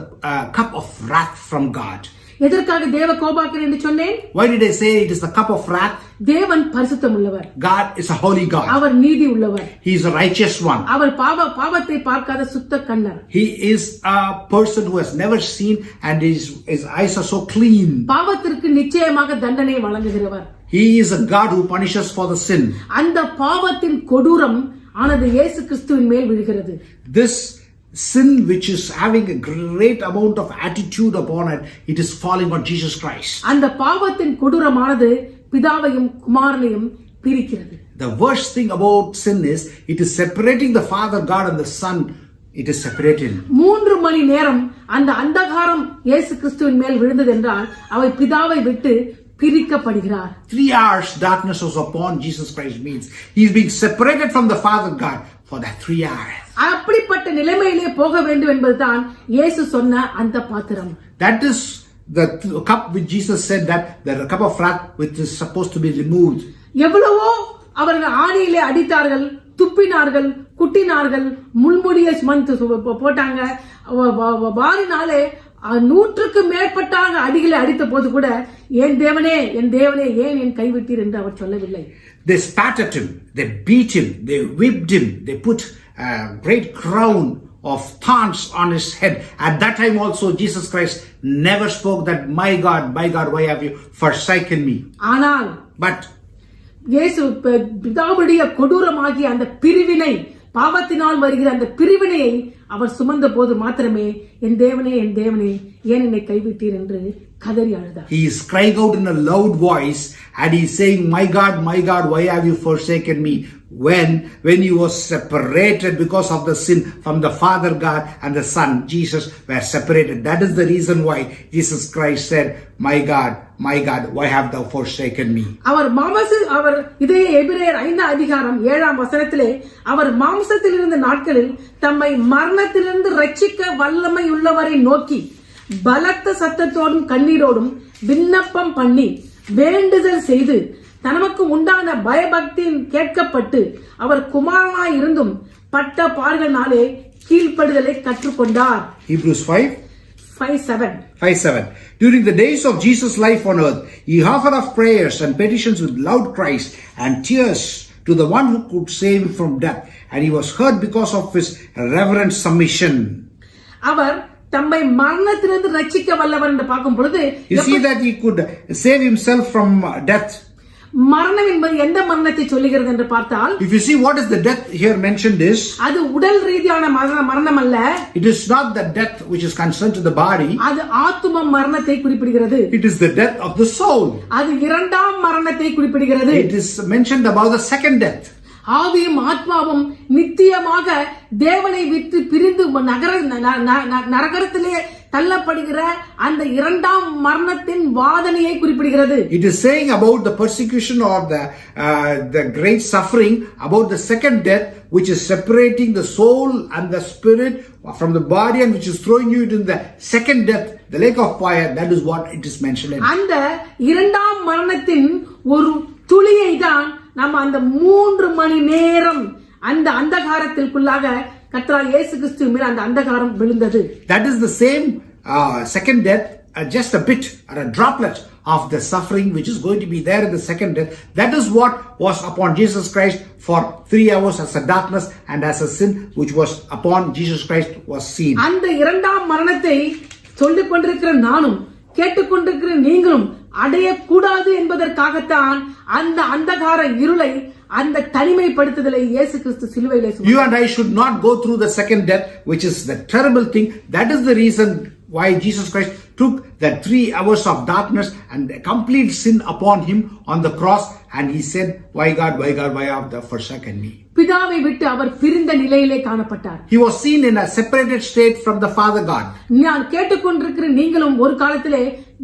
cup of wrath from God. எதற்காக தேவ கோபாக்கினை என்று சொன்னேன்? Why did I say it is the cup of wrath? தேவன் பரிசுத்தம் உள்ளவர். God is a holy God. அவர் நீதி உள்ளவர். He is a righteous one. அவர் பாவத்தை பார்க்காத சுத்த கண்ணர். He is a person who has never seen, and his eyes are so clean. பாவத்திற்கு நிச்சயமாக தண்டனை வழங்குகிறவர். He is a God who punishes for the sin. அந்த பாவத்தின் கொடூரம் ஆனது இயேசு கிறிஸ்துவின் மேல் விழுகிறது. This sin which is having a great amount of attitude upon it, it is falling on Jesus Christ. அந்த பாவத்தின் கொடூரமானது பிதாவையும் குமாரனையும் பிரிக்கிறது. The worst thing about sin is it is separating the Father God and the Son. It is separated. 3 மணி நேரம் அந்த அந்தகாரம் இயேசு கிறிஸ்துவின் மேல் விழுந்தது என்றால் அவர் பிதாவை விட்டு பிரிக்கப்படுகிறார். 3 hours darkness was upon Jesus Christ means he is being separated from the Father God for that 3 hours. அப்படிப்பட்ட நிலைமையிலே போக வேண்டும் என்பதுதான் இயேசு சொன்ன அந்த பாத்திரம். That is the cup which Jesus said that the cup of wrath which is supposed to be removed. எவ்வளவோ அவர்கள் ஆணியிலே அடித்தார்கள், துப்பினார்கள், குட்டினார்கள், முள்முடியை போட்டாங்க. வாரினாலே 100க்கு மேற்பட்டாக அடிகளை அடித்த போது கூட என் தேவனே ஏன் என் கைவிட்டீர் என்று அவர் சொல்லவில்லை. They spat at him, they beat him, they whipped him, they put a great crown of thorns on his head. At that time also Jesus Christ never spoke that my God, why have you forsaken me? ஆனால் But இயேசு பிதாவுடைய கொடூரமாகிய அந்த பிரிவினை, பாவத்தினால் வருகிற அந்த பிரிவினையை அவர் சுமந்த போது மாத்திரமே என் தேவனே ஏன் என்னை கைவிட்டீர் என்று கதறி அழுதார். he is crying out in a loud voice and he is saying, my God, why have you forsaken me? When he was separated because of the sin from the Father God and the Son Jesus were separated. That is the reason why Jesus Christ said, my God, why have thou forsaken me? அவர் இதே எபிரேயர் 5 அதிகாரம் 7ஆம் வசனத்திலே அவர் மாம்சத்தில் இருந்த நாட்களில் தம்மை மரணத்திலிருந்து ரட்சிக்க வல்லமை உள்ளவரை நோக்கி பலத்த சத்தத்தோடும் கண்ணீரோடும் விண்ணப்பம் பண்ணி வேண்டுதல் செய்து தனக்கு உண்டான பயபக்தியின் கேட்கப்பட்டு அவர் குமாரனாய் இருந்தும் பட்ட பாடுகளினாலே கீழ்ப்படுதலை கற்றுக்கொண்டார். Hebrews 5:7. During the days of Jesus' life on earth, he offered up prayers and petitions with loud cries and tears to the one who could save him from death, and he was heard because of his reverent submission. அவர் தம்மை மரணத்திலிருந்து ரட்சிக்க வல்லவர் என்று பார்க்கும் பொழுது, you see that he could save himself from death. மரணம் என்பது எந்த மரணத்தை சொல்லுகிறது என்று பார்த்தால், if you see what is the death here mentioned is, அது உடல் ரீதியான மரணம் அல்ல. it is not the death which is concerned to the body. அது ஆத்தும மரணத்தை குறிப்பிடுகிறது. it is the death of the soul. அது இரண்டாம் மரணத்தை குறிப்பிடுகிறது. it is mentioned about the second death. ஆவியும் ஆத்மாவும் நித்தியமாக தேவனை விட்டு பிரிந்து நரகத்திலே தள்ளப்படுகிற அந்த இரண்டாம் மரணத்தின் வாதனையை குறிப்பிடுகிறது. It is saying about the persecution or the great suffering about the second death, which is separating the soul and the spirit from the body and which is throwing you into the second death, the lake of fire. That is what it is mentioned. அந்த இரண்டாம் மரணத்தின் ஒரு துளியை தான் நம்ம அந்த 3 மணி நேரம் அந்த அந்தகாரத்திற்குள்ளாக கர்த்தராகிய இயேசு கிறிஸ்து மேல் அந்த அந்தகாரம் விழுந்தது. That is the same second death, just a bit or a droplet of the suffering which is going to be there in the second death. That is what was upon Jesus Christ for 3 hours as a darkness and as a sin which was upon Jesus Christ was seen. அந்த இரண்டாம் மரணத்தை சொல்லிக் கொண்டிருக்கிற நானும் கேட்டுக்கொண்டிருக்கிற நீங்களும் அடையக்கூடாது என்பதற்காகத்தான் அந்த அந்தகார இருளை அந்த தனிமைப்படுத்துதலை இயேசு கிறிஸ்து சிலுவையிலே You and I should not go through the second death, which is the terrible thing. That is the reason why Jesus Christ took that 3 hours of darkness and complete sin upon him on the cross, and he said, why God, why have thou forsaken me? பிதாவை விட்டு அவர் பிரிந்த நிலையிலே காணப்பட்டார். He was seen in a separated state from the Father God. நான் கேட்டுக்கொண்டிருக்கிற நீங்களும் ஒரு காலத்திலே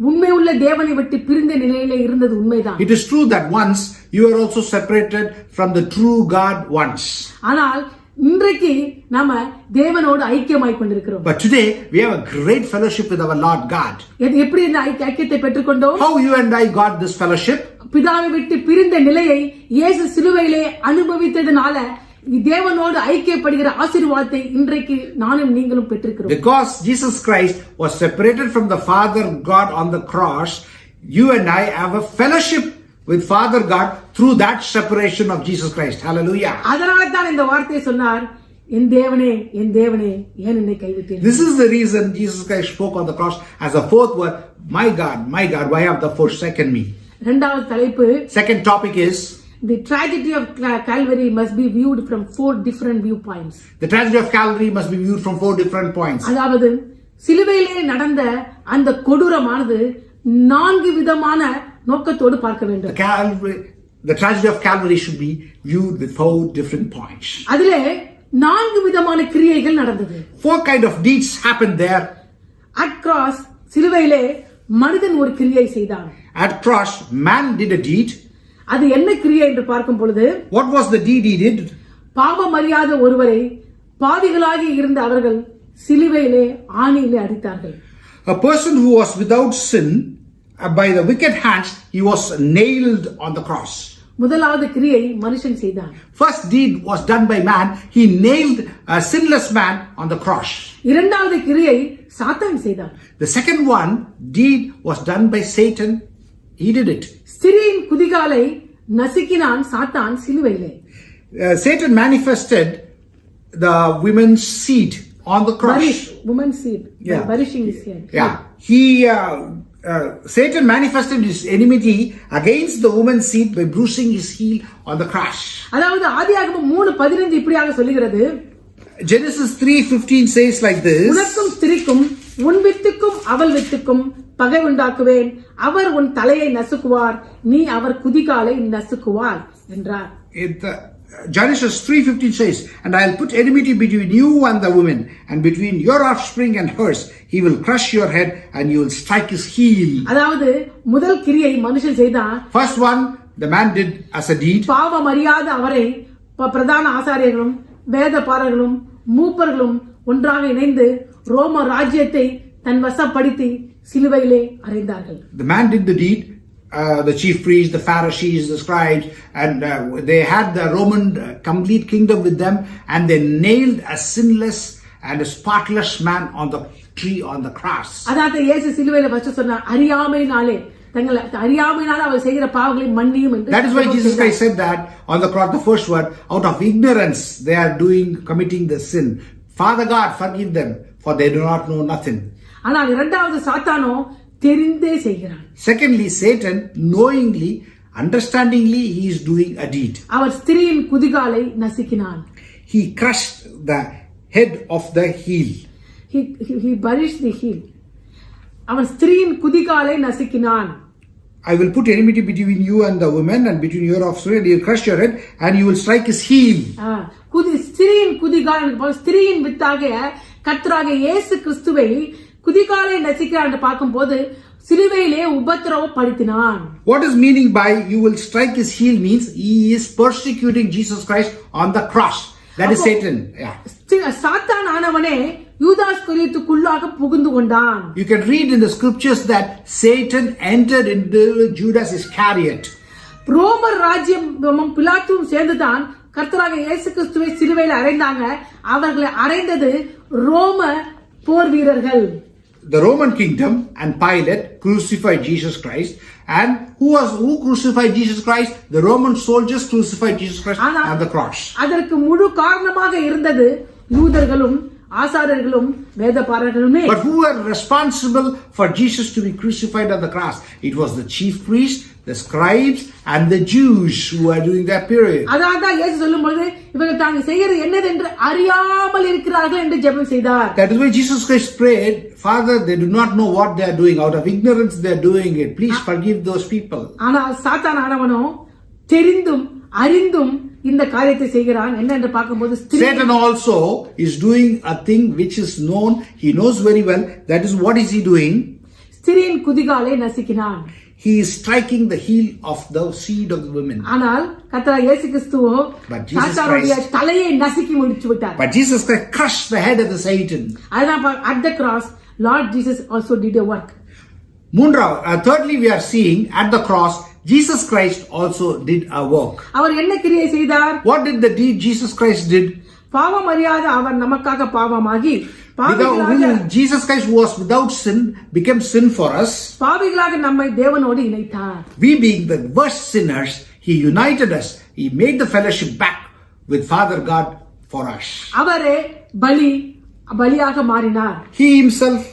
உண்மையுள்ள தேவனை விட்டு பிரிந்த நிலையிலே இருந்தது உண்மைதான். It is true that once you were also separated from the true God once. ஆனால் இன்றைக்கு நாம தேவனோடு ஐக்கியமாய் கொண்டிருக்கிறோம். But today we have a great fellowship with our Lord God. எப்படி இந்த ஐக்கியத்தை பெற்றுக்கொண்டோம்? How you and I got this fellowship? பிதாவை விட்டு பிரிந்த நிலையை இயேசு சிலுவையிலே அனுபவித்ததனால தேவனோடு ஐக்கியப்படுகிற ஆசீர்வாதத்தை இன்றைக்கு நானும் நீங்களும் பெற்றிருக்கிறோம். Because Jesus Christ was separated from the Father God on the cross, you and I have a fellowship with Father God through that separation of Jesus Christ. Hallelujah. அதனால தான் இந்த வார்த்தையை சொன்னார், என் தேவனே ஏன் என்னை கைவிட்டீர்? This is the reason Jesus Christ spoke on the cross as a fourth word, my God, why have thou forsaken me? இரண்டாவது தலைப்பு, second topic is the tragedy of Calvary must be viewed from 4 different viewpoints. The tragedy of Calvary must be viewed from 4 different points. அதாவது சிலுவையிலே நடந்த அந்த கொடூரமானது 4 விதமான நோக்கத்தோடு பார்க்க வேண்டும். The tragedy of Calvary should be viewed with 4 different points. அதிலே 4 விதமான கிரியைகள் நடந்தது. 4 kind of deeds happened there. At cross, சிலுவையிலே மனிதன் ஒரு கிரியை செய்தான். At cross, man did a deed. அது என்ன கிரியை என்று பார்க்கும் பொழுது, what was the deed he did? பாவம் அறியாத ஒருவரை பாவிகளாகி இருந்த அவர்கள் சிலுவையிலே ஆணியிலே அடித்தார்கள். A person who was without sin, by the wicked hands, he was nailed on the cross. முதலாவது கிரியை மனுஷன் செய்தான். First deed was done by man. He nailed a sinless man on the cross. இரண்டாவது கிரியை சாத்தான் செய்தான். The second one deed was done by Satan. He did it. ஸ்திரீயின் குதிகாலை நசுக்கினான் சாத்தான் சிலுவையிலே. Satan manifested the women's seed on the cross. Woman's seed. Yeah. Barishing his head. Yeah. Satan manifested his enmity against the woman's seed by bruising his heel on the cross. அதாவது ஆதியாகமம் 3:15 இப்படியாக சொல்லுகிறது. Genesis 3:15 says like this. உனக்கும் ஸ்திரீக்கும் உன் வித்துக்கும் அவள் வித்துக்கும் பகை உண்டாக்குவேன், அவர் உன் தலையை நசுக்குவார், நீ அவர் குதிகாலை நசுக்குவார் என்றார். Genesis 3:15 says, and I'll put enmity between you and the woman, and between your offspring and hers. He will crush your head and you will strike his heel. அதாவது முதல் கிரியை மனுஷன் செய்தான். First one the man did as a deed. பாவம் அறியாத அவரை பிரதான ஆசாரியர்களும் வேதபாரர்களும் மூப்பர்களும் ஒன்றாக இணைந்து ரோம ராஜ்யத்தை தன் வசப்படுத்தி சிலுவையிலே அறைந்தார்கள். The man did the deed. The chief priests, the Pharisees, the scribes, and they had the Roman complete kingdom with them, and they nailed a sinless and a spotless man on the tree on the cross. அதாவது இயேசு சிலுவையில வச்சு சொன்னார், அறியாமையினாலே அவர் செய்கிற பாவங்களை மன்னியும் என்று. That is why Jesus Christ said that on the cross, the first word, out of ignorance they are committing the sin. Father God, forgive them, for they do not know nothing. ஆனால் இரண்டாவது சாத்தானோ தெரிந்தே செய்கிறான். Secondly, Satan knowingly, understandingly, he is doing a deed. அவர் ஸ்திரீயின் குதிகாலை நசுக்கினான். He crushed the head of the heel. He burst the heel. அவன் ஸ்திரீயின் குதிகாலை நசுக்கினான். I will put enmity between you and the woman, and between your offspring, and he will crush your head, and you will strike his heel. ஸ்திரீயின் குதிகால், ஸ்திரீயின் வித்தாக கர்த்தராகிய இயேசு கிறிஸ்துவை குதிகாலை நசுக்கிறான் என்று பார்க்கும்போது சிலுவையிலே உபத்திரவப்படுத்தினான். What is meaning by you will strike his heel means he is persecuting Jesus Christ on the cross. That is Satan. Yeah. சாத்தான் ஆனவனே யூதாஸ் கரியோத்துக்குள்ளாக புகுந்து கொண்டான். You can read in the scriptures that Satan entered into Judas Iscariot. ரோமர் ராஜ்யம் பிலாத்துவும் சேர்ந்துதான் கர்த்தராகிய இயேசு கிறிஸ்துவை சிலுவையில் அறைந்தாங்க. அவர்களை அறைந்தது ரோம போர் வீரர்கள். the Roman kingdom and Pilate crucified Jesus Christ. And who crucified Jesus Christ? The Roman soldiers crucified Jesus Christ on the cross. அதற்கு முழு காரணமாக இருந்தது யூதர்களும் ஆசாரியர்களும் வேதபாரகர்களுமே. But who were responsible for Jesus to be crucified on the cross? It was the chief priests, the scribes, and the Jews who were doing that period. அதான் இயேசு சொல்லும்போது இவர்கள் தாங்க செய்யறது என்னதென்று அறியாமல் இருக்கிறார்கள் என்று ஜெபம் செய்தார். That is why Jesus Christ prayed, Father, they do not know what they are doing. Out of ignorance they are doing it. Please forgive those people. ஆனால் சாத்தான் ஆனவனோ தெரிந்தும் அறிந்தும் இந்த காரியத்தை செய்கிறான். என்ன என்று பார்க்கும்போது Satan also is doing a thing which is known. He knows very well. That is, what is he doing? ஸ்திரீயின் குதிகாலை நசுக்கினான். He is striking the heel of the seed of the women. ஆனால் கர்த்தர் இயேசு கிறிஸ்துவோ சாத்தானுடைய தலையை நசுக்கி முடிச்சு விட்டார். But Jesus Christ crushed the head of the Satan. அதான் at the cross Lord Jesus also did a work. Thirdly, we are seeing at the cross Jesus Christ also did a work. அவர் என்ன கிரியை செய்தார்? What did the deed Jesus Christ did? பாவம் அறியாத அவர் நமக்காக பாவமாகி Jesus Christ was without sin became sin for us. பாவிகளாக நம்மை தேவனோடு இணைத்தார். We being the worst sinners, he united us. He made the fellowship back with Father God for us. அவரே பலியாக மாறினார். He himself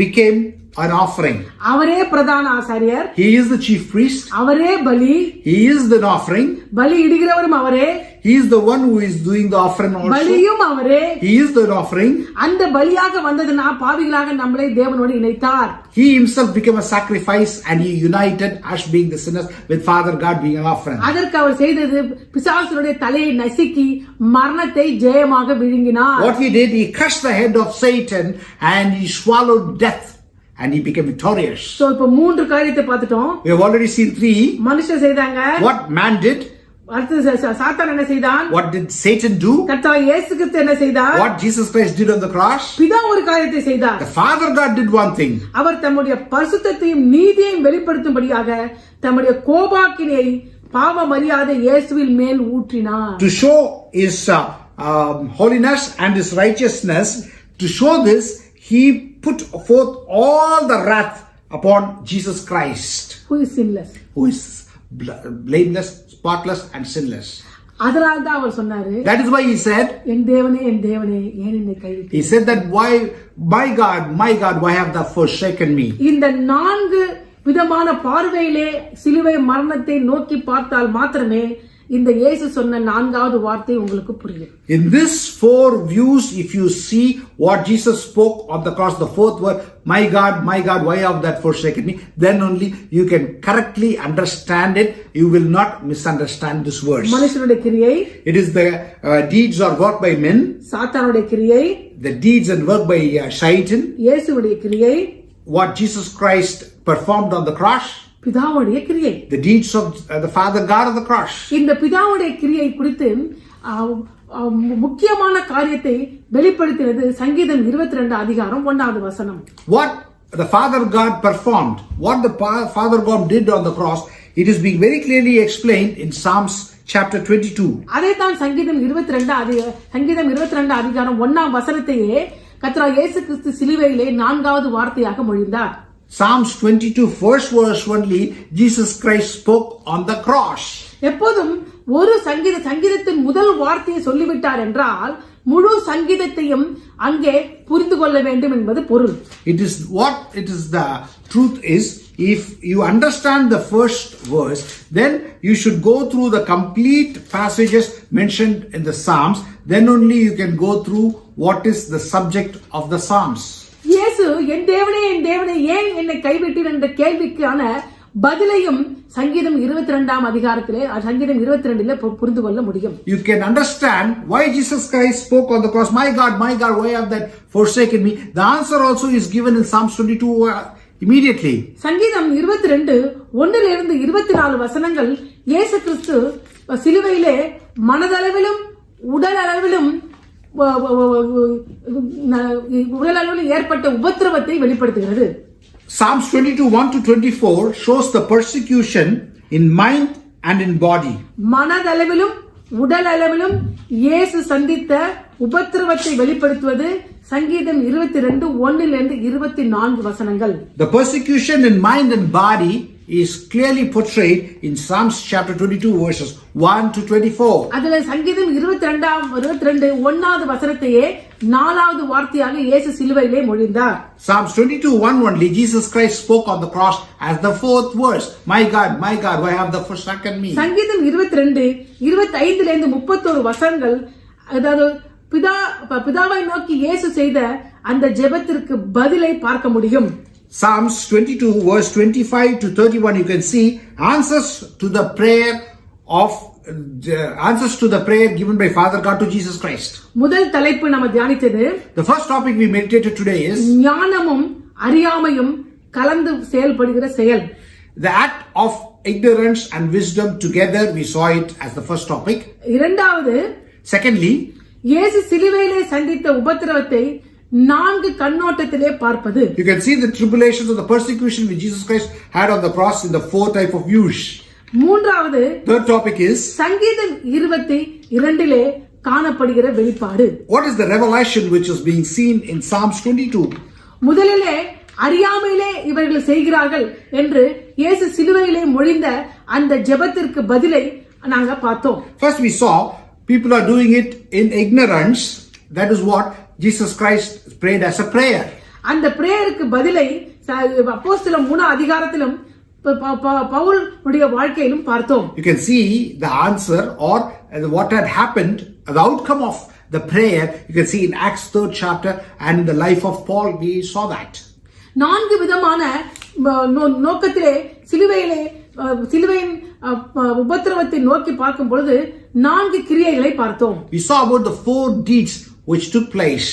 became an offering. அவரே பிரதான ஆசாரியர். He is the chief priest. அவரே பலி. He is the offering. பலி இடுகிறவரும் அவரே. He is the one who is doing the offering also. பலியும் அவரே. He is the offering. அந்த பலியாக வந்ததுனா பாவிகளாக நம்மை தேவனோடு இணைத்தார். He himself became a sacrifice and he united us being the sinners with Father God being an offering. அதற்கு அவர் செய்தது பிசாசுடைய தலையை நசுக்கி மரணத்தை ஜெயமாக விழுங்கினார். What he did, he crushed the head of Satan and he swallowed death. And he became victorious. So இப்ப மூன்று காரியத்தை பார்த்துட்டோம். We have already seen 3. மனுஷன் செய்தாங்க. What man did? அடுத்து சாத்தான் என்ன செய்தான்? What did Satan do? கர்த்தர் இயேசு கிறிஸ்து என்ன செய்தார்? What Jesus Christ did on the cross? பிதா ஒரு காரியத்தை செய்தார். The Father God did one thing. அவர் தம்முடைய பரிசுத்தத்தையும் நீதியையும் வெளிப்படுத்தும்படியாக தம்முடைய கோபாக்கினை பாவம் அறியாத இயேசுவின் மேல் ஊற்றினார். To show his holiness and his righteousness, to show this, he put forth all the wrath upon Jesus Christ, who is sinless, who is blameless, spotless and sinless. அதனால்தான் அவர் சொன்னாரு. That is why he said, என் தேவனே என் தேவனே ஏன் என்னை கைவிட்டீர்? He said that, why, my God, why have thou forsaken me? இந்த 4 விதமான பார்வையிலே சிலுவை மரணத்தை நோக்கி பார்த்தால் மாத்திரமே இந்த இயேசு சொன்ன 4வது வார்த்தை உங்களுக்கு புரியும். In this 4 views, if you see what Jesus spoke on the cross, the 4th word, my God, why have that forsaken me? Then only you can correctly understand it. You will not misunderstand this verse. மனுஷனுடைய கிரியை, it is the deeds or work by men. சாத்தானுடைய கிரியை, the deeds and work by Satan. இயேசுவுடைய கிரியை, what Jesus Christ performed on the cross. பிதாவுடைய கிரியை, the deeds of the Father God of the cross. இந்த பிதாவுடைய கிரியை குறித்து முக்கியமான காரியத்தை வெளிப்படுத்தினது சங்கீதம் 22 அதிகாரம் 1வது வசனம். What the Father God performed, what the Father God did on the cross, it is being very clearly explained in Psalms chapter 22. அதைத்தான் சங்கீதம் 22 அதிகாரம் 1ஆம் வசனத்தையே கர்த்தர் இயேசு கிறிஸ்து சிலுவையிலே 4வது வார்த்தையாக மொழிந்தார். Psalms 22 first verse only, Jesus Christ spoke on the cross. எப்போதும் ஒரு சங்கீதத்தின் முதல் வார்த்தையை சொல்லிவிட்டார் என்றால் முழு சங்கீதத்தையும் அங்கே புரிந்து கொள்ள வேண்டும் என்பது பொருள். It is the truth is, if you understand the first verse, then you should go through the complete passages mentioned in the Psalms. Then only you can go through what is the subject of the Psalms. இயேசு என் தேவனே ஏன் என்னை கைவிட்டீர் என்ற கேள்விக்கான பதிலையும் சங்கீதம் 22ஆம் அதிகாரத்திலே சங்கீதம் 22ல புரிந்து கொள்ள முடியும். You can understand why Jesus Christ spoke on the cross, my God, why have that forsaken me? The answer also is given in Psalms 22 immediately. சங்கீதம் 22 1லிருந்து 24 வசனங்கள் இயேசு கிறிஸ்து சிலுவையிலே மனதளவிலும் உடல் அளவிலும் ஏற்பட்ட உபத்திரவத்தை வெளிப்படுத்துகிறது. Psalms 22 1-24 shows the persecution in mind and in body. மனதளவிலும் உடல் அளவிலும் இயேசு சந்தித்த உபத்திரவத்தை வெளிப்படுத்துவது சங்கீதம் 22:1-24 வசனங்கள். The persecution in mind and body is clearly portrayed in Psalms chapter 22 verses 1-24. அதுல சங்கீதம் 22:1 வசனத்தையே 4வது வார்த்தையாக இயேசு சிலுவையிலே மொழிந்தார். Psalms 22:1 only, Jesus Christ spoke on the cross as the 4th verse. My God, why have thou forsaken me? சங்கீதம் 22:25-31 வசனங்கள் அதாவது பிதாவை நோக்கி இயேசு செய்த அந்த ஜெபத்திற்கு பதிலை பார்க்க முடியும். Psalms 22 verse 25-31, you can see answers to the prayer given by Father God to Jesus Christ. முதல் தலைப்பு நம்ம தியானித்தது, The first topic we meditated today is ஞானமும் அறியாமையும் கலந்து செயல்படுகிற செயல். the act of ignorance and wisdom together. We saw it as the first topic. இரண்டாவது, Secondly, இயேசு சிலுவையிலே சந்தித்த உபத்திரவத்தை 4 கண்ணோட்டத்திலே பார்ப்பது. you can see the tribulations of the persecution which Jesus Christ had on the cross in the 4 type of views. மூன்றாவது, Third topic is சங்கீதம் 22 காணப்படுகிற வெளிப்பாடு. what is the revelation which is being seen in Psalms 22. முதலிலே அறியாமையிலே இவர்கள் செய்கிறார்கள் என்று இயேசு சிலுவையிலே மொழிந்த அந்த ஜெபத்திற்கு பதிலை நாங்க பார்த்தோம். First we saw people are doing it in ignorance. That is what Jesus Christ prayed as a prayer. அந்த பிரேயருக்கு பதிலை அப்போஸ்தலர் 3 அதிகாரத்திலும் பவுல் உடைய வாழ்க்கையிலும் பார்த்தோம். You can see the answer or what had happened, the outcome of the prayer. You can see in Acts 3rd chapter and the life of Paul. We saw that. 4 விதமான நோக்கத்திலே சிலுவையின் உபத்திரவத்தை நோக்கி பார்க்கும் பொழுது 4 கிரியைகளை பார்த்தோம். We saw about the 4 deeds which took place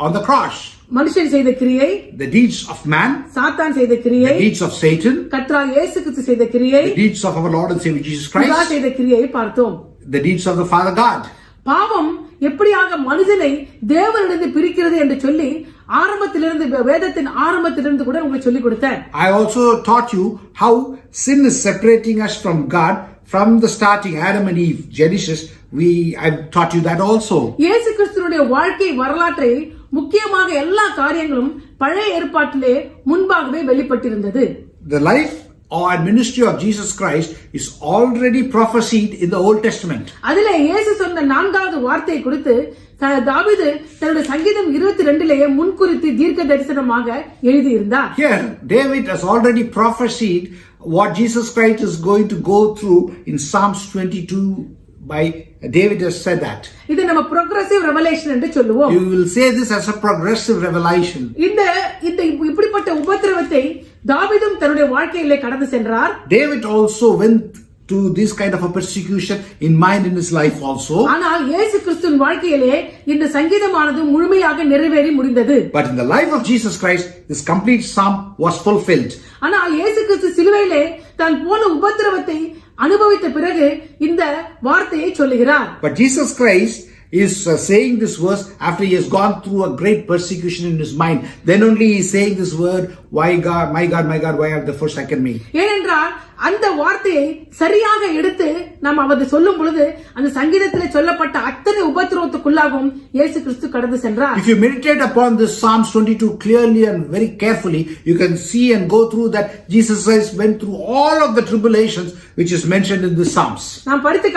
on the cross. மனுஷன் செய்த கிரியை, The deeds of man, சாத்தான் செய்த கிரியை, the deeds of Satan, கர்த்தராகிய இயேசு கிறிஸ்து செய்த கிரியை, the deeds of our Lord and Savior Jesus பிதா Christ, செய்த கிரியை பார்த்தோம். the deeds of the Father God. பாவம் எப்படியாக மனிதனை தேவனிடந்து பிரிக்கிறது என்று சொல்லி ஆரம்பத்திலிருந்து வேதத்தின் ஆரம்பத்திலிருந்து கூட உங்களுக்கு சொல்லிக் கொடுத்தேன். I also taught you how sin is separating us from God from the starting, Adam and Eve, Genesis. I taught you that also. இயேசு கிறிஸ்துவினுடைய வாழ்க்கை வரலாற்றை முக்கியமாக எல்லா காரியங்களும் பழைய ஏற்பாட்டிலே முன்பாகவே வெளிப்பட்டிருந்தது. The life or ministry of Jesus Christ is already prophesied in the Old Testament. அதிலே இயேசு சொன்ன 4வது வார்த்தையை குறித்து தாவீது தன்னுடைய சங்கீதம் 22 முன்குறித்து தீர்க்க தரிசனமாக எழுதியிருந்தார். Here David has already prophesied what Jesus Christ is going to go through in Psalms 22. By David has said that. இது நம்ம progressive revelation என்று சொல்லுவோம். You will say this as a progressive revelation. இந்த இப்படிப்பட்ட உபத்திரவத்தை தாவீதும் தன்னுடைய வாழ்க்கையிலே கடந்து சென்றார். David also went to this kind of a persecution in mind in his life also. ஆனால் இயேசு கிறிஸ்துவின் வாழ்க்கையிலே இந்த சங்கீதமானது முழுமையாக நிறைவேறி முடிந்தது. But in the life of Jesus Christ, this complete psalm was fulfilled. ஆனால் இயேசு கிறிஸ்து சிலுவையிலே தான் போன உபத்திரவத்தை அனுபவித்த பிறகு இந்த வார்த்தையை சொல்லுகிறார். But Jesus Christ is saying this verse after he has gone through a great persecution in his mind. Then only he is saying this word, why God, my God, why have thou forsaken me? ஏனென்றால் அந்த வார்த்தையை சரியாக எடுத்து நாம் அவர் சொல்லும் பொழுது அந்த சங்கீதத்திலே சொல்லப்பட்ட அத்தனை உபத்திரவத்துக்குள்ளாகவும் இயேசு கிறிஸ்து கடந்து சென்றார். If you meditate upon this Psalms 22 clearly and very carefully, you can see and go through that Jesus Christ went through all of the tribulations which is mentioned in the Psalms. நான் படித்து